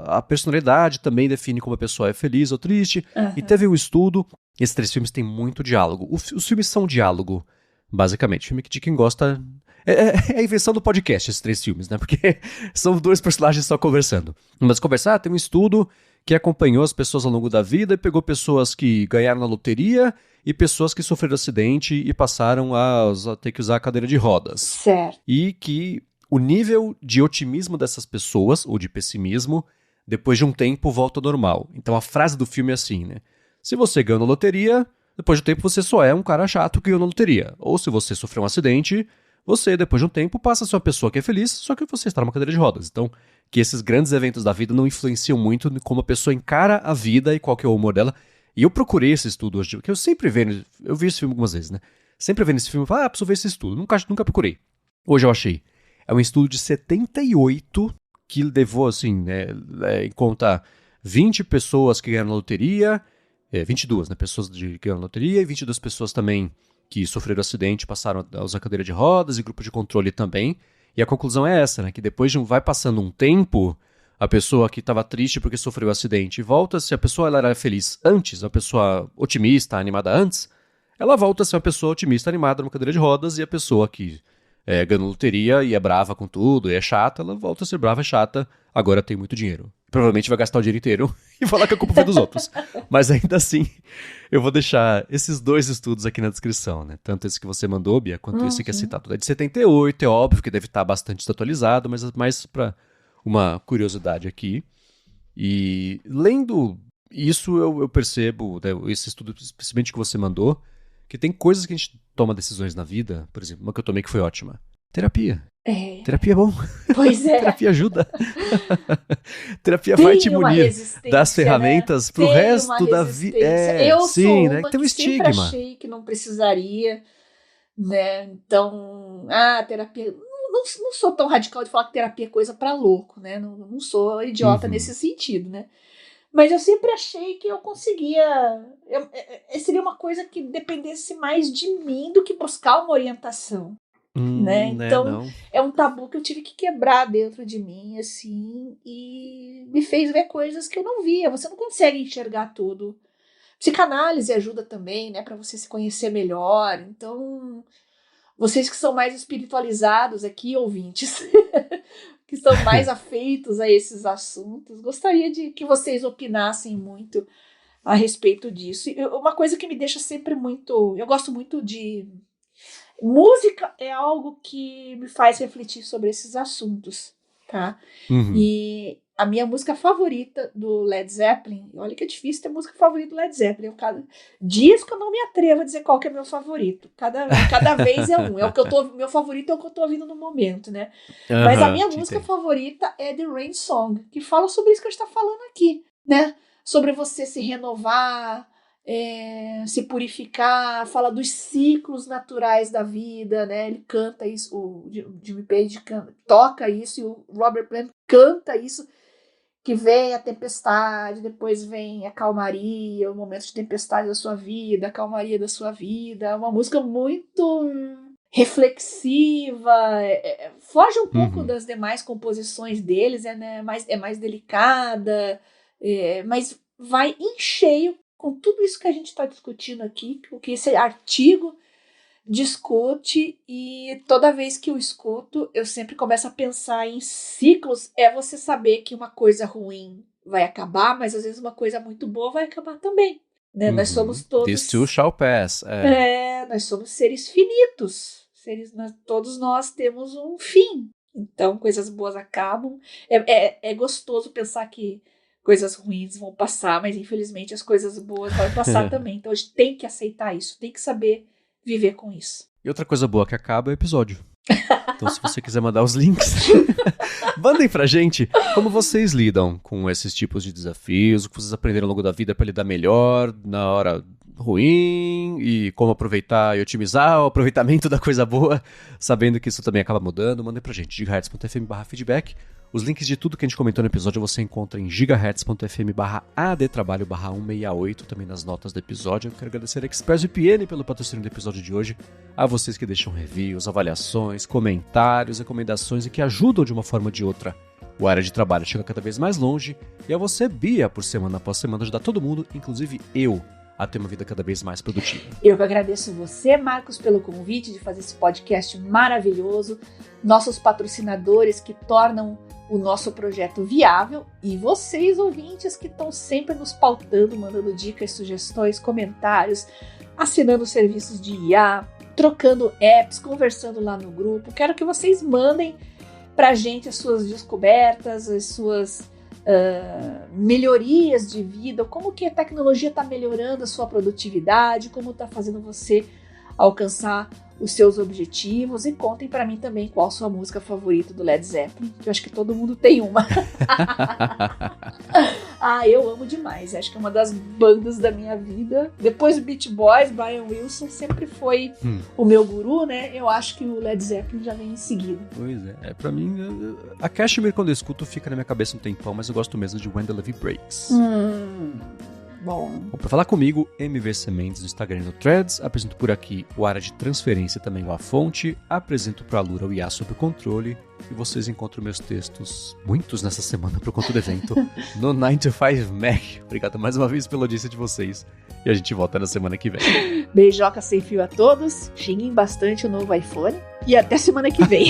a personalidade também define como a pessoa é feliz ou triste, e teve um estudo, esses 3 filmes têm muito diálogo, os filmes são diálogo, basicamente, filme que de quem gosta, é a invenção do podcast, esses 3 filmes, né, porque são 2 personagens só conversando, mas conversar, tem um estudo que acompanhou as pessoas ao longo da vida e pegou pessoas que ganharam na loteria e pessoas que sofreram acidente e passaram a ter que usar a cadeira de rodas. Certo. E que o nível de otimismo dessas pessoas, ou de pessimismo, depois de um tempo volta ao normal. Então a frase do filme é assim, né? Se você ganhou na loteria, depois de um tempo você só é um cara chato que ganhou na loteria. Ou se você sofreu um acidente, você, depois de um tempo, passa a ser uma pessoa que é feliz, só que você está numa cadeira de rodas. Então, que esses grandes eventos da vida não influenciam muito como a pessoa encara a vida e qual que é o humor dela. E eu procurei esse estudo hoje, porque eu sempre vejo, eu vi esse filme algumas vezes, né? Sempre vendo esse filme, eu falo, preciso ver esse estudo. Nunca procurei. Hoje eu achei. É um estudo de 78 que levou, assim, né, em conta 20 pessoas que ganharam na loteria, 22, né, pessoas que ganharam na loteria e 22 pessoas também que sofreram acidente, passaram a usar cadeira de rodas e grupo de controle também. E a conclusão é essa, né? Que depois vai passando um tempo, a pessoa que estava triste porque sofreu um acidente volta, se a pessoa ela era feliz antes, uma pessoa otimista, animada antes, ela volta a ser uma pessoa otimista, animada numa cadeira de rodas, e a pessoa que ganhou loteria e é brava com tudo, e é chata, ela volta a ser brava e chata, agora tem muito dinheiro. Provavelmente vai gastar o dinheiro inteiro e falar que a culpa foi dos outros. Mas ainda assim, eu vou deixar esses 2 estudos aqui na descrição, né? Tanto esse que você mandou, Bia, quanto esse que é citado. É de 78, é óbvio que deve estar bastante desatualizado, mas é mais para uma curiosidade aqui. E lendo isso, eu percebo, né, esse estudo, especialmente que você mandou, que tem coisas que a gente toma decisões na vida, por exemplo, uma que eu tomei que foi ótima. Terapia. Terapia é bom. Pois é. Terapia ajuda. Terapia vai te munir das ferramentas, né? Pro resto da vida. Eu sou uma né? Tem um que estigma. sempre achei que não precisaria, né? Então, terapia... Não sou tão radical de falar que terapia é coisa pra louco, né? Não sou idiota nesse sentido, né? Mas eu sempre achei que eu conseguia... seria uma coisa que dependesse mais de mim do que buscar uma orientação. Né? Então, é um tabu que eu tive que quebrar dentro de mim, assim, e me fez ver coisas que eu não via. Você não consegue enxergar tudo. Psicanálise ajuda também, né, para você se conhecer melhor. Então, vocês que são mais espiritualizados aqui, ouvintes, que estão mais afeitos a esses assuntos. Gostaria de que vocês opinassem muito a respeito disso. E uma coisa que me deixa sempre muito... Eu gosto muito de... Música é algo que me faz refletir sobre esses assuntos, tá? E a minha música favorita do Led Zeppelin, olha que é difícil ter música favorita do Led Zeppelin, dias que eu não me atrevo a dizer qual que é meu favorito, cada vez é um, meu favorito é o que eu tô ouvindo no momento, né? Mas a minha música favorita é The Rain Song, que fala sobre isso que a gente tá falando aqui, né? Sobre você se renovar, se purificar, fala dos ciclos naturais da vida, né? Ele canta isso, o Jimmy Page toca isso e o Robert Plant canta isso, que vem a tempestade, depois vem a calmaria, o momento de tempestade da sua vida, a calmaria da sua vida. É uma música muito reflexiva, foge um pouco das demais composições deles, né? É mais delicada, mas vai em cheio com tudo isso que a gente está discutindo aqui, o que esse artigo discute, e toda vez que eu escuto, eu sempre começo a pensar em ciclos. É você saber que uma coisa ruim vai acabar, mas às vezes uma coisa muito boa vai acabar também, né? Nós somos todos... This too shall pass. Nós somos seres finitos. Todos nós temos um fim. Então, coisas boas acabam. É gostoso pensar que coisas ruins vão passar, mas infelizmente as coisas boas vão passar também. Então a gente tem que aceitar isso, tem que saber viver com isso. E outra coisa boa que acaba é o episódio. Então se você quiser mandar os links, mandem pra gente como vocês lidam com esses tipos de desafios, o que vocês aprenderam ao longo da vida para lidar melhor na hora ruim, e como aproveitar e otimizar o aproveitamento da coisa boa, sabendo que isso também acaba mudando. Mandem pra gente, gigahertz.fm/feedback. Os links de tudo que a gente comentou no episódio você encontra em gigahertz.fm/adtrabalho/168, também nas notas do episódio. Eu quero agradecer a ExpressVPN pelo patrocínio do episódio de hoje, a vocês que deixam reviews, avaliações, comentários, recomendações e que ajudam de uma forma ou de outra o Área de Trabalho chega cada vez mais longe, e a você, Bia, por semana após semana, ajudar todo mundo, inclusive eu, a ter uma vida cada vez mais produtiva. Eu que agradeço você, Marcos, pelo convite de fazer esse podcast maravilhoso, nossos patrocinadores que tornam o nosso projeto viável, e vocês, ouvintes, que estão sempre nos pautando, mandando dicas, sugestões, comentários, assinando serviços de IA, trocando apps, conversando lá no grupo. Quero que vocês mandem pra gente as suas descobertas, as suas melhorias de vida, como que a tecnologia está melhorando a sua produtividade, como está fazendo você alcançar os seus objetivos, e contem para mim também qual a sua música favorita do Led Zeppelin, que eu acho que todo mundo tem uma. Eu amo demais, acho que é uma das bandas da minha vida. Depois do Beach Boys, Brian Wilson sempre foi o meu guru, né? Eu acho que o Led Zeppelin já vem em seguida. Pois pra mim, a Kashmir, quando eu escuto, fica na minha cabeça um tempão, mas eu gosto mesmo de When the Levee Breaks. Bom, pra falar comigo, MVC Mendes no Instagram e no Threads. Apresento por aqui o Área de Transferência, também o A Fonte. Apresento pro Alura o IA Sob Controle. E vocês encontram meus textos, muitos nessa semana por conta do evento, no 9 to 5 Mac. Obrigado mais uma vez pela audiência de vocês. E a gente volta na semana que vem. Beijoca sem fio a todos. Xinguem bastante o novo iPhone. E até semana que vem.